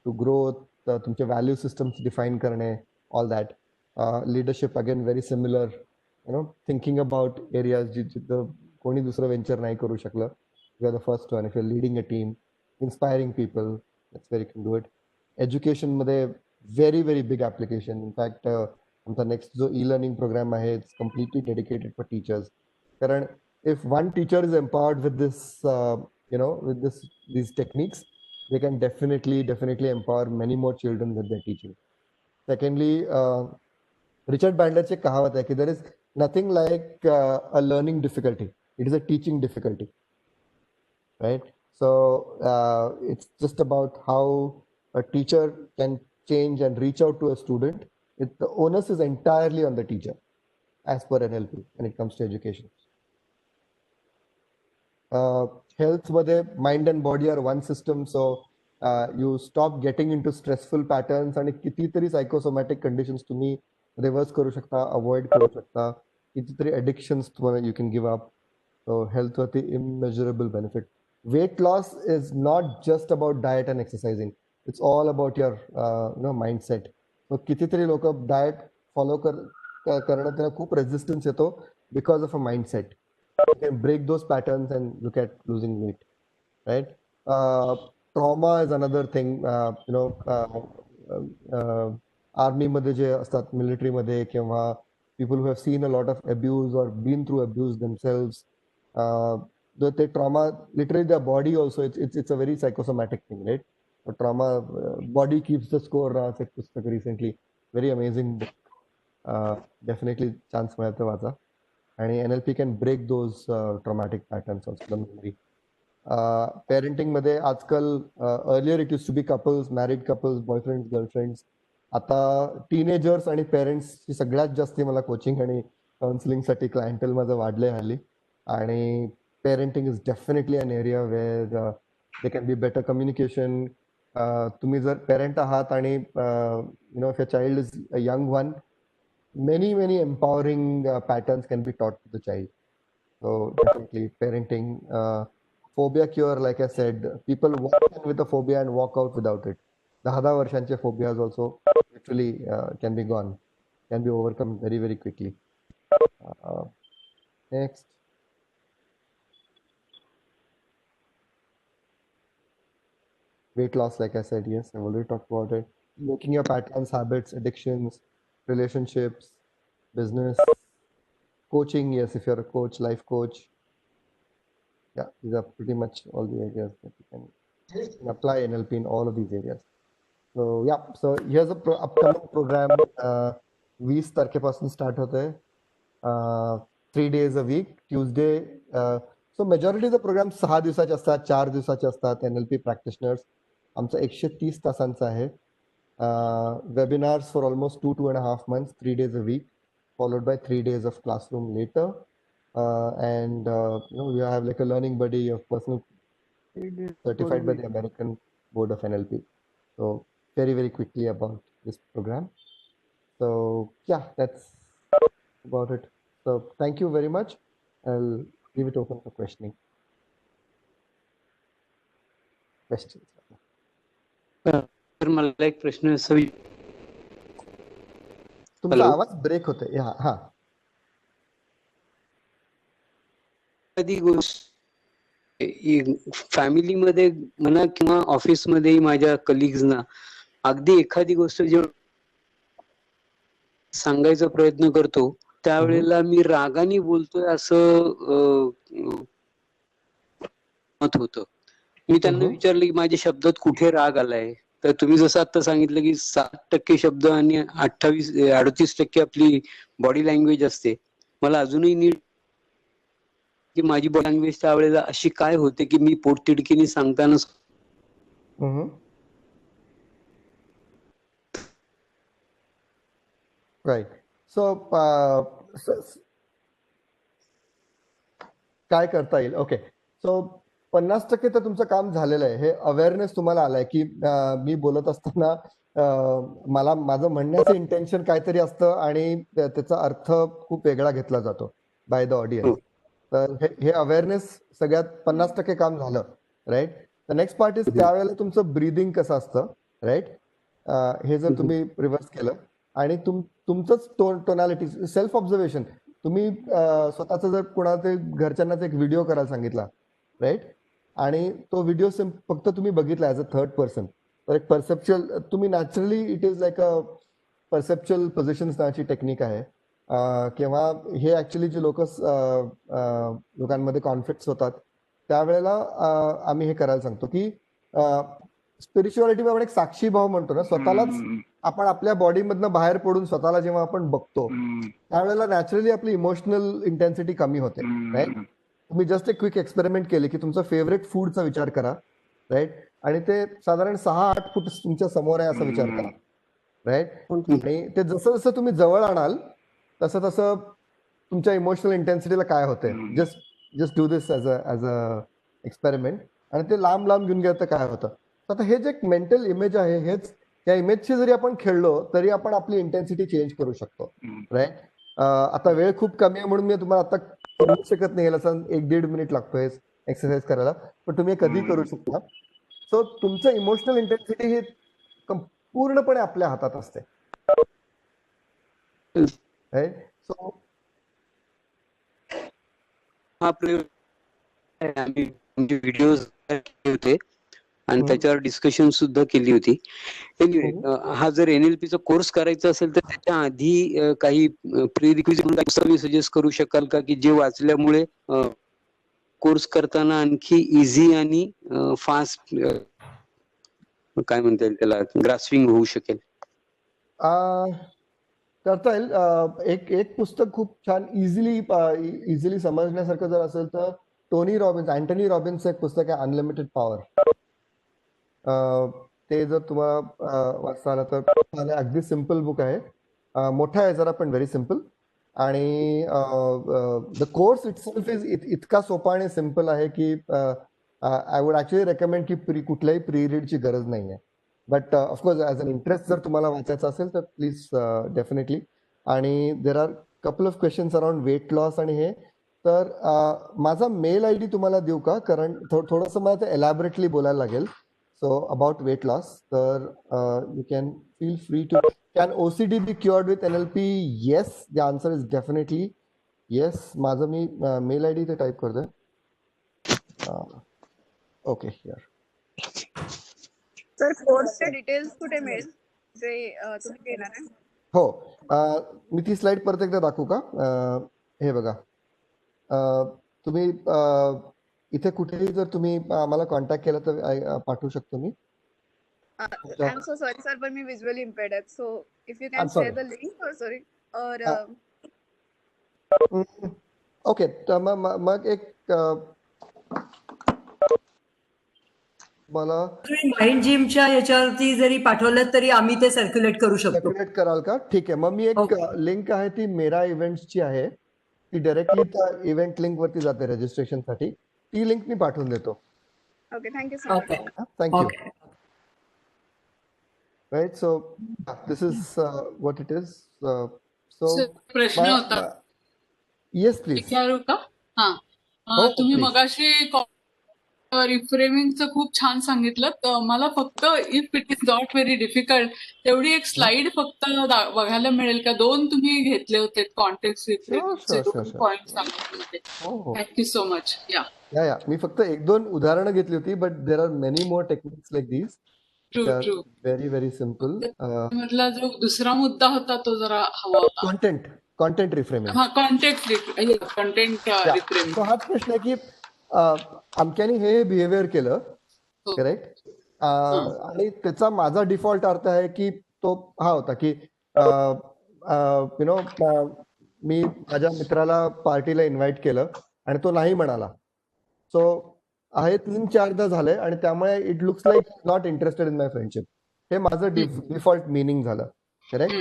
to growth, तुमचे व्हॅल्यू सिस्टम्स डिफाईन करणे, all that. Leadership again very similar, thinking about areas जिथं कोणी दुसरं venture नाही करू शकलं. You are the first one. If you are leading a team, inspiring people, that's very can do it. एज्युकेशनमध्ये very very big application. In fact आमचा next जो e learning programme आहे, it's completely dedicated for teachers. कारण if one teacher is empowered with this these techniques, they can definitely empower many more children with their teaching. Secondly, Richard Bandler's एक कहावत है कि there is nothing like a learning difficulty. It is a teaching difficulty, right? So it's just about how a teacher can change and reach out to a student. The onus is entirely on the teacher, as per NLP, when it comes to education. Health मध्ये mind and body are one system, so you stop getting into stressful patterns आणि कितीतरी psychosomatic conditions तुम्ही reverse करू शकता, avoid करू शकता, कितीतरी addictions तुम्हाला you can give up. So health वरती immeasurable benefit. Weight loss is not just about diet and exercising. It's all about your mindset. So कितीतरी लोक diet follow करणं त्यांना खूप resistance येतो because of a mindset. You can break those patterns and look at losing weight, right? Trauma is another thing. Army मध्ये जे असतात, military मध्ये किंवा people who have seen a lot of abuse or been through abuse themselves, the trauma, literally their body also, it's a very psychosomatic thing, right? The trauma, body keeps the score. एक पुस्तक recently, very amazing book. Definitely chance मिळाला तर वाचा. आणि NLP can break those traumatic patterns of the memory. Parenting मध्ये आजकाल earlier it used to be couples, married couples, boyfriends, girlfriends. आता teenagers आणि पेरेंट्स ची सगळ्यात जास्ती मला कोचिंग आणि काउन्सिलिंग साठी क्लायंटेल माझं वाढलंय हल्ली. आणि parenting is definitely an area where they can be better communication. तुम्ही जर पेरेंट आहात आणि if your child is a young one, many empowering patterns can be taught to the child. So definitely parenting. Phobia cure, like I said, people walk in with a phobia and walk out without it. 10 वर्षांचे phobias also literally can be gone, can be overcome very quickly. Next. Weight loss, like I said, yes, I've already talked about it. Making your patterns, habits, addictions, relationships, business, coaching, yes, if you're a coach, life coach. Yeah, these are pretty much all the areas that you can apply NLP in all of these areas. So yeah, so here's a upcoming program. 20 तारखेपासून start होते. 3 days a week, Tuesday. So majority of the program 6 दिवसाचे असतात, 4 दिवसाचे असतात. NLP practitioners आमचं 130 तासांचं आहे. Webinars for almost 2.5 months, 3 days a week, followed by 3 days of classroom later. And we have like a learning buddy of personal certified by the American Board of NLP. So very quickly about this program. So yeah, that's about it. So thank you very much. I'll leave it open for questioning. Questions. तर मला एक प्रश्न तुमचा आवाज break होतोय. हा एखादी गोष्ट फॅमिलीमध्ये म्हणा किंवा ऑफिसमध्ये माझ्या कलिग्सना अगदी एखादी गोष्ट जेव्हा सांगायचा प्रयत्न करतो त्यावेळेला मी रागाने बोलतोय असं मत होतं. मी त्यांना विचारलं की माझ्या शब्दात कुठे राग आलाय, तर तुम्ही जसं आता सांगितलं की 7% शब्द आणि 38% आपली बॉडी लँग्वेज असते. मला अजूनही नीट की माझी बॉडी लँग्वेज त्यावेळेला अशी काय होते की मी पोटतिडकीने सांगताना राईट. सो काय करता येईल? ओके, सो 50% तर तुमचं काम झालेलं आहे. हे अवेअरनेस तुम्हाला आलाय की मी बोलत असताना माझं म्हणण्याचं इंटेन्शन काहीतरी असतं आणि त्याचा अर्थ खूप वेगळा घेतला जातो बाय द ऑडियन्स. तर हे अवेअरनेस सगळ्यात 50% काम झालं, right. The next part is त्यावेळेला तुमचं ब्रीदिंग कसं असतं, राईट. हे जर तुम्ही रिव्हर्स केलं आणि तुमचंच टोनॅलिटी, सेल्फ ऑब्झर्वेशन, तुम्ही स्वतःच जर कोणाचे घरच्यांनाच एक व्हिडिओ करायला सांगितला, राईट, आणि तो व्हिडिओ फक्त तुम्ही बघितला ऍज अ थर्ड पर्सन, तर एक परसेप्च्युअल, तुम्ही naturally, it is like a perceptual positions नावाची टेक्निक आहे. किंवा हे ऍक्च्युली जे लोकांमध्ये कॉन्फ्लिक्ट्स होतात त्यावेळेला आम्ही हे करायला सांगतो की स्पिरिच्युअलिटी आपण एक साक्षी भाव म्हणतो ना, स्वतःलाच आपण आपल्या बॉडीमधनं बाहेर पडून स्वतःला जेव्हा आपण बघतो त्यावेळेला नॅचरली आपली इमोशनल इंटेन्सिटी कमी होते, राईट. तुम्ही जस्ट एक क्विक एक्सपेरिमेंट केले की तुमचा फेवरेट फूडचा विचार करा, राईट, आणि ते साधारण 6-8 फूट तुमच्या समोर आहे असा विचार करा, राईट. आणि ते जसं जसं तुम्ही जवळ आणाल तसं तसं तुमच्या इमोशनल इंटेन्सिटीला काय होते. Just do this as a experiment, आणि ते लांब लांब घेऊन गेलं तर काय होतं. आता हे जे एक मेंटल इमेज आहे, हेच त्या इमेजची जरी आपण खेळलो तरी आपण आपली इंटेन्सिटी चेंज करू शकतो, राईट. आता वेळ खूप कमी आहे म्हणून मी तुम्हाला आता करू शकत नाही, याला 1-1.5 मिनिट लागतोय एक्सरसाइज करायला, पण तुम्ही कधी करू शकता. सो तुमचं इमोशनल इंटेन्सिटी ही पूर्णपणे आपल्या हातात असते, राईट. सो आपले आम्ही व्हिडिओज होते आणि त्याच्यावर डिस्कशन सुद्धा केली होती. एनिवे, हा जर NLP चा कोर्स करायचा असेल तर त्याच्या आधी काही प्री रिक्विजिट सजेस्ट करू शकाल का, की जे वाचल्यामुळे कोर्स करताना आणखी इझी आणि फास्ट काय म्हणता येईल त्याला, ग्रास्पिंग होऊ शकेल? करता येईल. एक पुस्तक खूप छान इझिली समजण्यासारखं जर असेल तर अँटनी रॉबिन्सचं एक पुस्तक आहे, अनलिमिटेड पॉवर. ते जर तुम्हाला वाचता आलं तर अगदी सिम्पल बुक आहे. मोठा आहे जरा पण व्हेरी सिम्पल. आणि द कोर्स इटसेल्फ इज इतका सोपा आणि सिम्पल आहे की आय वुड ऍक्च्युअली रेकमेंड की कुठल्याही प्री रीडची गरज नाही आहे. But of course as an interest जर तुम्हाला वाचायचं असेल तर प्लीज डेफिनेटली. आणि there are couple of questions around weight loss आणि हे. तर माझा मेल ID तुम्हाला देऊ का, कारण थोडंसं मला ते एलॅबरेटली बोलायला लागेल. सो अबाउट वेट लॉस, तर you can feel free to. Can OCD be cured with NLP? Yes, the answer is definitely yes. माझं मी मेल ID ते टाईप करतोय. Okay, here. सर, कोर्सचे डिटेल्स कुठे मिळेल जे तुम्ही देणार आहे? हो, मी ती स्लाइड परत एकदा दाखवू का? हे बघा, तुम्ही इथे कुठेही जर तुम्ही आम्हाला कॉन्टॅक्ट केला तर पाठवू शकतो मी. I am so sorry sir, पण मी विज्युअली इम्पेअर्ड आहे. So if you I'm can sorry. Share the link or sorry or okay, तर मग एक मला तुम्ही माइंड जिमच्या याच्यावरती जरी पाठवलं तरी आम्ही ते सर्क्युलेट करू शकतो. सर्क्युलेट कराल का? ठीक आहे, मग मी एक Okay. लिंक आहे ती मेरा इव्हेंट्सची आहे, ती डायरेक्टली त्या इव्हेंट लिंक वरती जाते रजिस्ट्रेशन साठी. ती लिंक मी पाठवून देतो. Okay, thank you so much. Okay thank you. Okay. Right, so this is what it is. So sir, प्रश्न होता, येस प्लीज. विचारू का? हा, हो, तुम्ही please. मगाशी रिफ्रेमिंगचं खूप छान सांगितलं. तर मला फक्त if it is not very difficult तेवढी एक स्लाइड फक्त बघायला मिळेल का? 2 तुम्ही घेतले होते कॉन्टेक्स्ट रिफ्रेमिंगचे sure. 2 पॉइंट सांगितले होते. हो. Thank you so much. या मी फक्त 1-2 उदाहरणं घेतली होती, but there are many more techniques like these. True. Very very simple. म्हटलं जो दुसरा मुद्दा होता तो जरा हवा होता. Content reframing. हा, कंटेंट रिफ्रेमिंग. सो हाच प्रश्न आहे की अमक्याने हे बिहेवियर केलं, हो. करेक्ट, आणि त्याचा माझा डिफॉल्ट अर्थ आहे की तो हा होता की मी माझ्या मित्राला पार्टीला इन्व्हाइट केलं आणि तो नाही म्हणाला. सो हे 3-4दा झालंय आणि त्यामुळे it looks like not interested in my friendship. हे माझं डिफॉल्ट मिनिंग झालं, करेक्ट.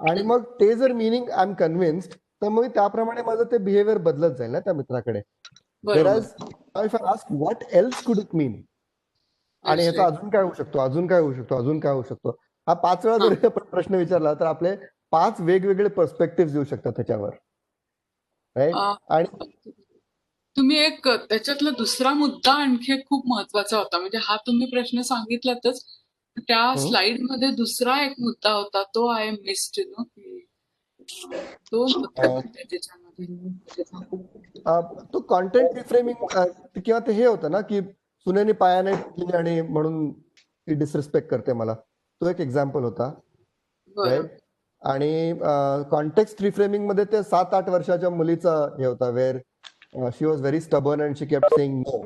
आणि मग ते जर मिनिंग आय एम कन्व्हिन्स्ड, तर मग त्याप्रमाणे माझं ते बिहेवियर बदलत जाईल ना त्या मित्राकडे. Whereas if I ask what else could it mean, आणि ह्याचा अजून काय होऊ शकतो, हा 5 वेळा जर प्रश्न विचारला तर आपले 5 वेगवेगळे पर्स्पेक्टिव्ह येऊ शकतात त्याच्यावर, राईट. आणि तुम्ही एक त्याच्यातला दुसरा मुद्दा आणखी एक खूप महत्वाचा होता, म्हणजे हा तुम्ही प्रश्न सांगितलातच, त्या स्लाइड मध्ये दुसरा एक मुद्दा होता, तो आय मिस्ड तो त्याच्यामध्ये. तो कॉन्टेंट रिफ्रेमिंग किंवा ते हे होतं ना की सुनेने पायाने आणि म्हणून ती डिसरिस्पेक्ट करते मला, तो एक एक्झाम्पल होता, राईट. आणि कॉन्टेक्स्ट रिफ्रेमिंग मध्ये ते 7-8 वर्षाच्या मुलीचा हे होता, where she was very stubborn and she kept saying no,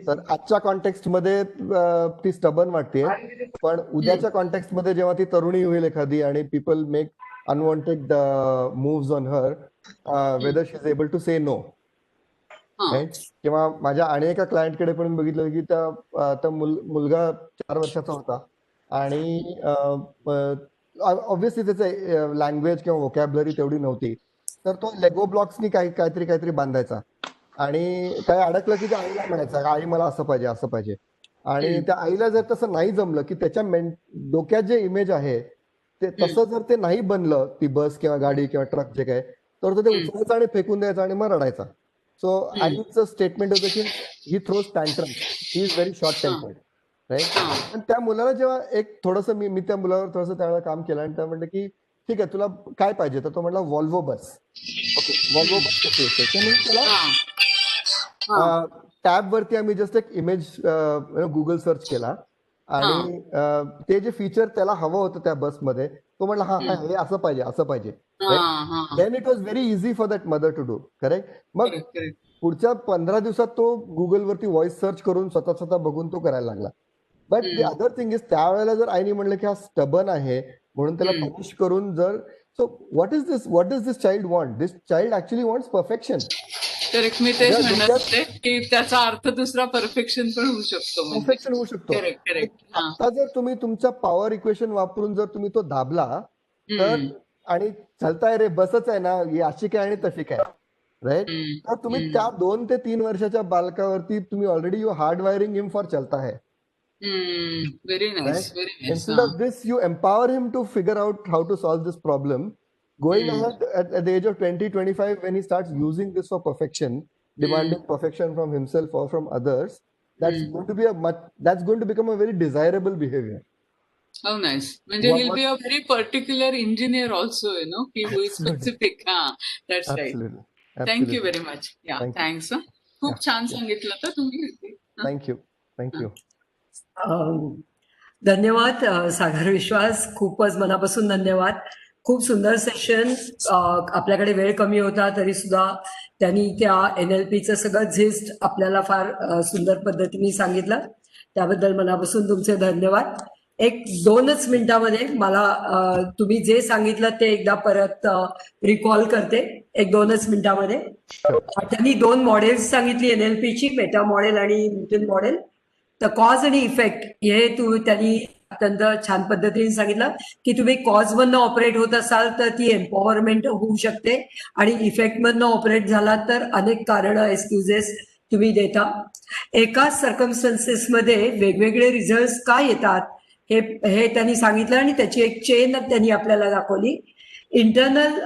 तर आजच्या कॉन्टेक्स्ट मध्ये ती स्टबन वाटते, पण उद्याच्या कॉन्टेक्स्ट मध्ये जेव्हा ती तरुणी होईल एखादी आणि people make unwanted moves on her, whether she is able to say no, right. किंवा माझ्या आणि एका क्लायंटकडे पण बघितलं की त्या मुलगा 4 वर्षाचा होता आणि ऑब्व्हियसली त्याचं लँग्वेज किंवा वोकॅब्युलरी तेवढी नव्हती, तर तो लेगो ब्लॉक्सनी काहीतरी बांधायचा आणि काय अडकलं की त्या आईला म्हणायचा, आई मला असं पाहिजे असं पाहिजे. आणि त्या आईला जर तसं नाही जमलं की त्याच्या डोक्यात जे इमेज आहे ते तसं जर ते नाही बनलं, ती बस किंवा गाडी किंवा ट्रक जे काय, तर तो ते उचलायचं आणि फेकून द्यायचा आणि मग रडायचा. सो आईचं स्टेटमेंट होतं की he throws tantrums, he is very short tempered, right. पण त्या मुलाला जेव्हा एक थोडंसं मी त्या मुलावर थोडंसं त्यावेळेला काम केलं आणि त्या म्हणलं की ठीक आहे तुला काय पाहिजे, तर तो म्हणला Volvo bus. Okay, Volvo bus कशी येते, तर मी त्याला टॅब वरती आम्ही जस्ट एक इमेज गुगल सर्च केला आणि ते जे फीचर त्याला हवं होतं त्या बसमध्ये, तो म्हणला हा हे असं पाहिजे असं पाहिजे. Then it was very easy for that mother to do, correct. मग पुढच्या 15 दिवसात तो गुगलवरती व्हॉइस सर्च करून स्वतः बघून तो करायला लागला. But the other thing is, त्यावेळेला जर आईने म्हणलं की हा स्टबन आहे म्हणून त्याला पनिश करून जर, so what does this child want? This child actually wants perfection. Correct, मी तेच म्हणत होते की त्याचा अर्थ दुसरा परफेक्शन पण होऊ शकतो. परफेक्शन होऊ शकतो. आता जर तुम्ही तुमच्या पॉवर इक्वेशन वापरून जर तुम्ही तो दाबला तर, आणि चलताय रे बसच आहे ना, ही अशी काय आणि तशी काय, राईट. तर तुम्ही त्या 2 ते 3 वर्षाच्या बालकावरती तुम्ही already you hard wiring him for चलता है. Very nice, very nice. Instead of this, you empower him to figure out how to solve this problem. Going ahead at the age of 20, 25, when he starts using this for perfection, demanding perfection from himself or from others, that's going to become a very desirable behavior. Oh, nice. म्हणजे he'll be a very particular engineer also, you know, who is specific. That's right. Absolutely. Thank you very much. Yeah, thanks. खूप छान सांगितलं तर तुम्ही. Thank you. धन्यवाद सागर विश्वास, खूपच मनापासून धन्यवाद. खूप सुंदर सेशन. आपल्याकडे वेळ कमी होता तरी सुद्धा त्यांनी त्या NLPचं सगळं झिस्ट आपल्याला फार सुंदर पद्धतीने सांगितलं, त्याबद्दल मनापासून तुमचे धन्यवाद. 1-2च मिनिटामध्ये मला तुम्ही जे सांगितलं ते एकदा परत रिकॉल करते. 1-2च मिनिटामध्ये. त्यांनी 2 मॉडेल्स सांगितली NLPची, मेटा मॉडेल आणि न्यूटन मॉडेल. तर कॉज आणि इफेक्ट हे त्यांनी अत्यंत छान पद्धतीने सांगितलं की तुम्ही कॉज मधनं ऑपरेट होत असाल तर ती एम्पॉवरमेंट होऊ शकते आणि इफेक्ट मधनं ऑपरेट झाला तर अनेक कारणं, एक्सक्युजेस तुम्ही देता. एका सर्कमस्टन्सेस मध्ये वेगवेगळे रिझल्ट का येतात हे त्यांनी सांगितलं आणि त्याची एक चेन त्यांनी आपल्याला दाखवली. इंटरनल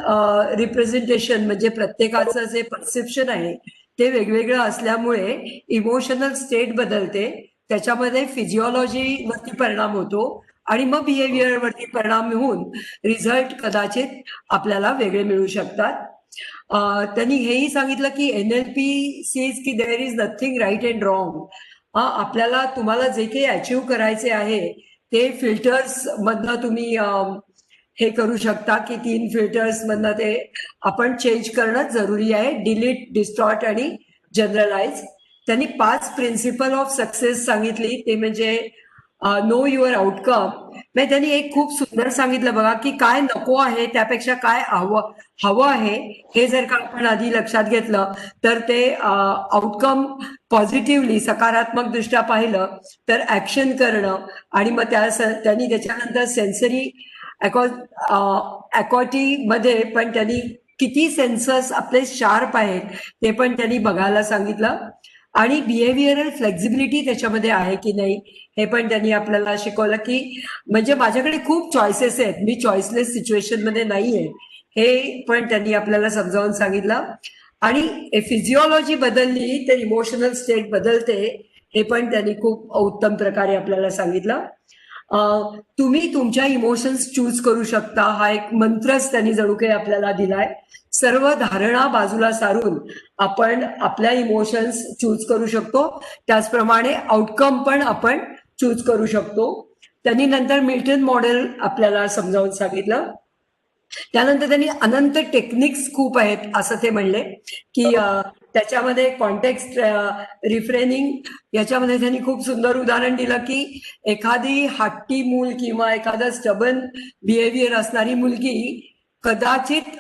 रिप्रेझेंटेशन म्हणजे प्रत्येकाचं जे परसेप्शन आहे ते वेगवेगळं असल्यामुळे इमोशनल स्टेट बदलते, त्याच्यामध्ये फिजिओलॉजी वरती परिणाम होतो आणि मग बिहेवियर वरती परिणाम होऊन रिझल्ट कदाचित आपल्याला वेगळे मिळू शकतात. त्यांनी हेही सांगितलं की NLP सेज की there is nothing right and wrong. आपल्याला तुम्हाला जे काही अचीव्ह करायचे आहे ते फिल्टर्स मधनं तुम्ही हे करू शकता की 3 फिल्टर्स मधनं ते आपण चेंज करणं जरुरी आहे. डिलीट, डिस्टॉर्ट आणि जनरलाइज. त्यांनी 5 प्रिन्सिपल ऑफ सक्सेस सांगितली, ते म्हणजे नो युअर आउटकम. म्हणजे त्यांनी एक खूप सुंदर सांगितलं बघा की काय नको आहे त्यापेक्षा काय हवं आहे हे जर का आपण आधी लक्षात घेतलं तर ते आउटकम पॉझिटिव्हली सकारात्मक दृष्ट्या पाहिलं तर ऍक्शन करणं आणि मग त्यांनी त्याच्यानंतर सेन्सरी अॅक्वॅटी मध्ये पण त्यांनी किती सेन्सर्स आपले शार्प आहेत ते पण त्यांनी बघायला सांगितलं आणि बिहेवियरल फ्लेक्झिबिलिटी त्याच्यामध्ये आहे की नाही हे पण त्यांनी आपल्याला शिकवलं की म्हणजे माझ्याकडे खूप चॉईसेस आहेत, मी चॉईसलेस सिच्युएशन मध्ये नाहीये हे पण त्यांनी आपल्याला समजावून सांगितलं. आणि फिजिओलॉजी बदलली तर इमोशनल स्टेट बदलते हे पण त्यांनी खूप उत्तम प्रकारे आपल्याला सांगितलं. तुम्ही तुमच्या इमोशन्स चूज करू शकता हा एक मंत्रच त्यांनी जणू काही आपल्याला दिलाय. सर्व धारणा बाजूला सारून आपण आपल्या इमोशन्स चूज करू शकतो, त्याचप्रमाणे आउटकम पण आपण चूज करू शकतो. त्यांनी नंतर मिल्टन मॉडेल आपल्याला समजावून सांगितलं. त्यानंतर त्यांनी अनंत टेक्निक्स खूप आहेत असं ते म्हणले की त्याच्यामध्ये कॉन्टेक्स्ट रिफ्रेनिंग याच्यामध्ये त्यांनी खूप सुंदर उदाहरण दिलं की एखादी हट्टी मूल किंवा एखादं स्टबन बिहेवियर असणारी मुलगी कदाचित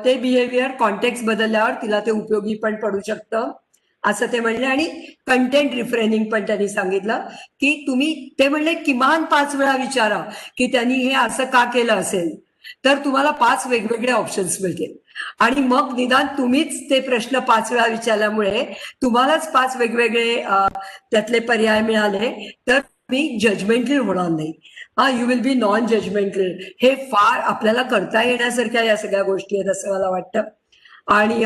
ते बिहेवियर कॉन्टेक्स्ट बदलल्यावर तिला ते उपयोगी पण पडू शकतं असं ते म्हणले. आणि कंटेंट रिफ्रेनिंग पण त्यांनी सांगितलं की तुम्ही ते म्हणले किमान 5 वेळा विचारा की त्यांनी हे असं का केलं असेल, तर तुम्हाला 5 वेगवेगळे ऑप्शन्स मिळतील. आणि मग निदान तुम्हीच ते प्रश्न 5 वेळा विचारल्यामुळे तुम्हालाच 5 वेगवेगळे त्यातले पर्याय मिळाले तर तुम्ही जजमेंटल होणार नाही. You will be non judgemental. हे फार आपल्याला करता येण्यासारख्या या सगळ्या गोष्टी आहेत असं मला वाटतं. आणि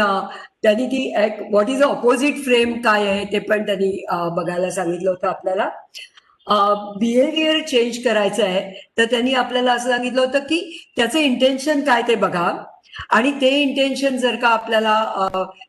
त्यांनी ती एक what is a opposite frame काय आहे ते पण त्यांनी बघायला सांगितलं होतं आपल्याला. बिहेवियर चेंज करायचं आहे तर त्यांनी आपल्याला असं सांगितलं होतं की त्याचं इंटेन्शन काय ते बघा, आणि ते इंटेन्शन जर का आपल्याला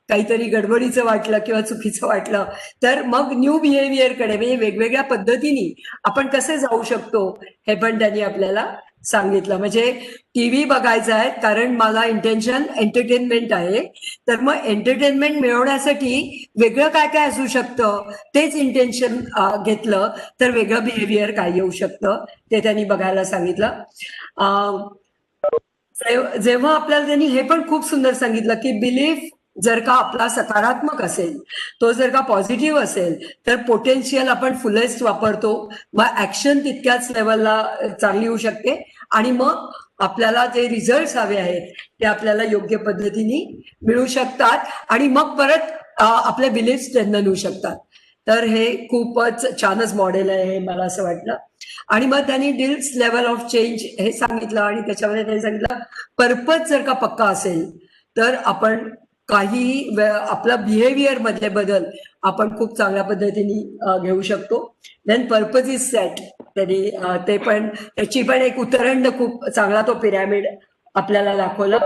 काहीतरी गडबडीचं वाटलं किंवा चुकीचं वाटलं तर मग न्यू बिहेवियरकडे म्हणजे वेगवेगळ्या पद्धतीने आपण कसे जाऊ शकतो हे पण त्यांनी आपल्याला सांगितलं. म्हणजे टीव्ही बघायचा आहे कारण मला इंटेन्शन एंटरटेनमेंट आहे, तर मग एंटरटेनमेंट मिळवण्यासाठी वेगळं काय काय असू शकतं, तेच इंटेन्शन घेतलं तर वेगळं बिहेवियर काय येऊ शकतं ते त्यांनी बघायला सांगितलं. जेव्हा आपल्याला त्यांनी हे पण खूप सुंदर सांगितलं की बिलीफ जर का आपला सकारात्मक असेल, तो जर का पॉझिटिव्ह असेल तर पोटेन्शियल आपण फुलेस्ट वापरतो, मग ऍक्शन तितक्याच लेवलला चांगली होऊ शकते आणि मग आपल्याला जे रिझल्ट हवे आहेत ते आपल्याला योग्य पद्धतीने मिळू शकतात आणि मग परत आपले बिलीफ स्ट्रेंथन होऊ शकतात. तर हे खूपच छानच मॉडेल आहे हे मला असं वाटलं. आणि मग त्यांनी डिल्स लेवल ऑफ चेंज हे सांगितलं आणि त्याच्यामध्ये त्यांनी सांगितलं पर्पज जर का पक्का असेल तर आपण काहीही आपला बिहेवियर मधले बदल आपण खूप चांगल्या पद्धतीने घेऊ शकतो. देन पर्पज इज सेट, त्यांनी ते पण त्याची पण एक उतरंड खूप चांगला तो पिरॅमिड आपल्याला दाखवला.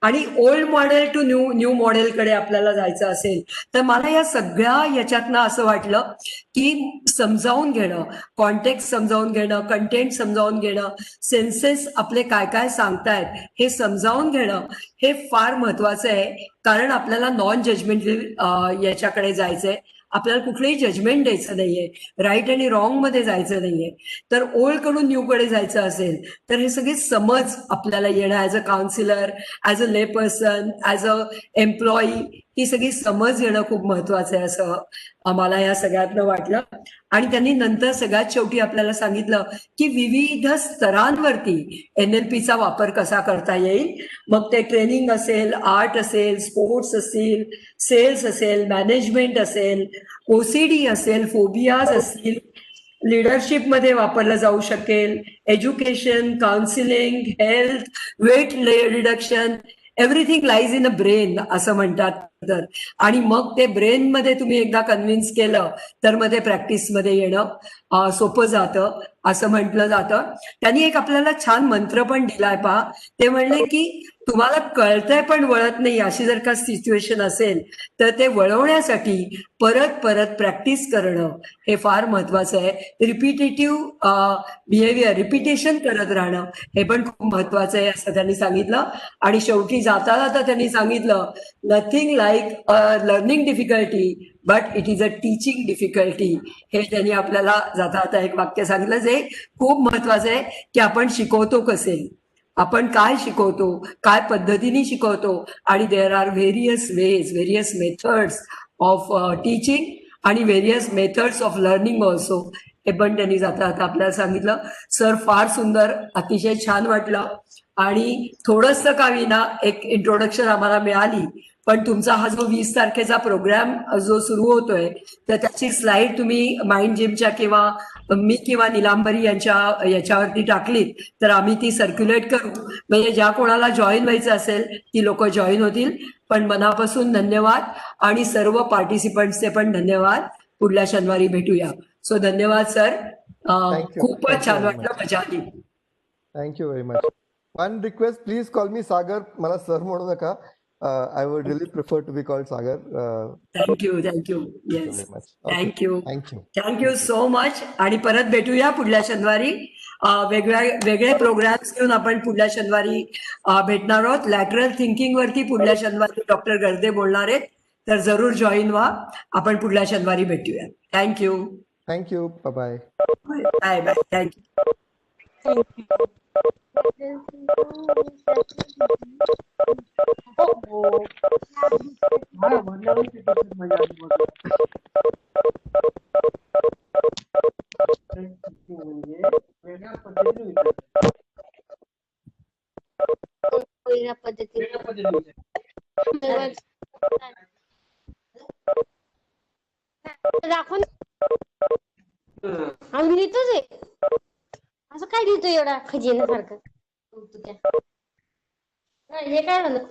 आणि ओल्ड मॉडेल टू न्यू मॉडेलकडे आपल्याला जायचं असेल तर मला या सगळ्या याच्यातनं असं वाटलं की समजावून घेणं, कॉन्टेक्स्ट समजावून घेणं, कंटेंट समजावून घेणं, सेन्सेस आपले काय काय सांगतायत हे समजावून घेणं हे फार महत्वाचं आहे. कारण आपल्याला नॉन जजमेंटल याच्याकडे जायचंय, आपल्याला कुठलंही जजमेंट द्यायचं नाहीये, राईट आणि रॉंग मध्ये जायचं नाहीये. तर ओल्ड कडून न्यू कडे जायचं असेल तर हे सगळे समज आपल्याला येणं as a counsellor, as a ले पर्सन, ऍज अ एम्प्लॉई, ही सगळी समज येणं खूप महत्वाचं आहे असं आम्हाला या सगळ्यातनं वाटलं. आणि त्यांनी नंतर सगळ्यात शेवटी आपल्याला सांगितलं की विविध स्तरांवरती NLPचा वापर कसा करता येईल. मग ते ट्रेनिंग असेल, आर्ट असेल, स्पोर्ट्स असेल, सेल्स असेल, मॅनेजमेंट असेल, OCD असेल, फोबियाज असतील, लिडरशिप मध्ये वापरलं जाऊ शकेल, education, counselling, health, weight reduction, everything lies in a brain असं म्हणतात. तर आणि मग ते ब्रेन मध्ये तुम्ही एकदा कन्व्हिन्स केलं तर मग ते प्रॅक्टिसमध्ये येणं सोपं जातं असं म्हटलं जातं. त्यांनी एक आपल्याला छान मंत्र पण दिलाय पहा. ते म्हणले की तुम्हाला कळतंय पण वळत नाही अशी जर का सिच्युएशन असेल तर ते वळवण्यासाठी परत परत प्रॅक्टिस करणं हे फार महत्वाचं आहे. रिपिटेटिव्ह बिहेवियर, रिपिटेशन करत राहणं हे पण खूप महत्वाचं आहे असं त्यांनी सांगितलं. आणि शेवटी जाता जाता त्यांनी सांगितलं nothing like a learning difficulty but it is a teaching difficulty. हे त्यांनी आपल्याला जाता जाता एक वाक्य सांगितलं जे खूप महत्वाचं आहे की आपण शिकवतो कसे, आपण काय शिकवतो, काय पद्धतीने शिकवतो. आणि there are various ways, various methods of teaching आणि various methods of learning also, हे पण त्यांनी जाता जाता आपल्याला सांगितलं. सर फार सुंदर, अतिशय छान वाटलं. आणि थोडंसं का विना एक इंट्रोडक्शन आम्हाला मिळाली, पण तुमचा हा जो 20 तारखेचा प्रोग्राम जो सुरू होतोय तर त्याची स्लाइड तुम्ही माइंड जिमच्या किंवा मी किंवा निलांबरी याच्यावरती टाकलीत तर आम्ही ती सर्क्युलेट करू, म्हणजे ज्या कोणाला जॉईन व्हायचं असेल ती लोक जॉईन होतील. पण मनापासून धन्यवाद आणि सर्व पार्टिसिपंट्सचे पण धन्यवाद. पुढल्या शनिवारी भेटूया. सो धन्यवाद सर, खूपच छान वाटलं, मजा आली. Thank you very much. One request, please call me Sagar, मला सर म्हणू नका. I would really prefer to be called Sagar. Thank you. Yes, thank you so much. आणि परत भेटूया पुढल्या शनिवारी. वेगळे प्रोग्राम्स घेऊन आपण पुढल्या शनिवारी भेटणार आहोत. लॅटरल थिंकिंग वरती पुढल्या शनिवारी डॉक्टर गर्दे बोलणार आहेत. तर जरूर जॉईन व्हा. आपण पुढल्या शनिवारी भेटूया. Thank you. Thank you. Bye. Bye bye. Thank you. वेगळ्या पद्धतीने दाखवून आम्ही लिहितोच आहे. असं काय लिहितो एवढा खजिन्यासारखं? हे काय झालं?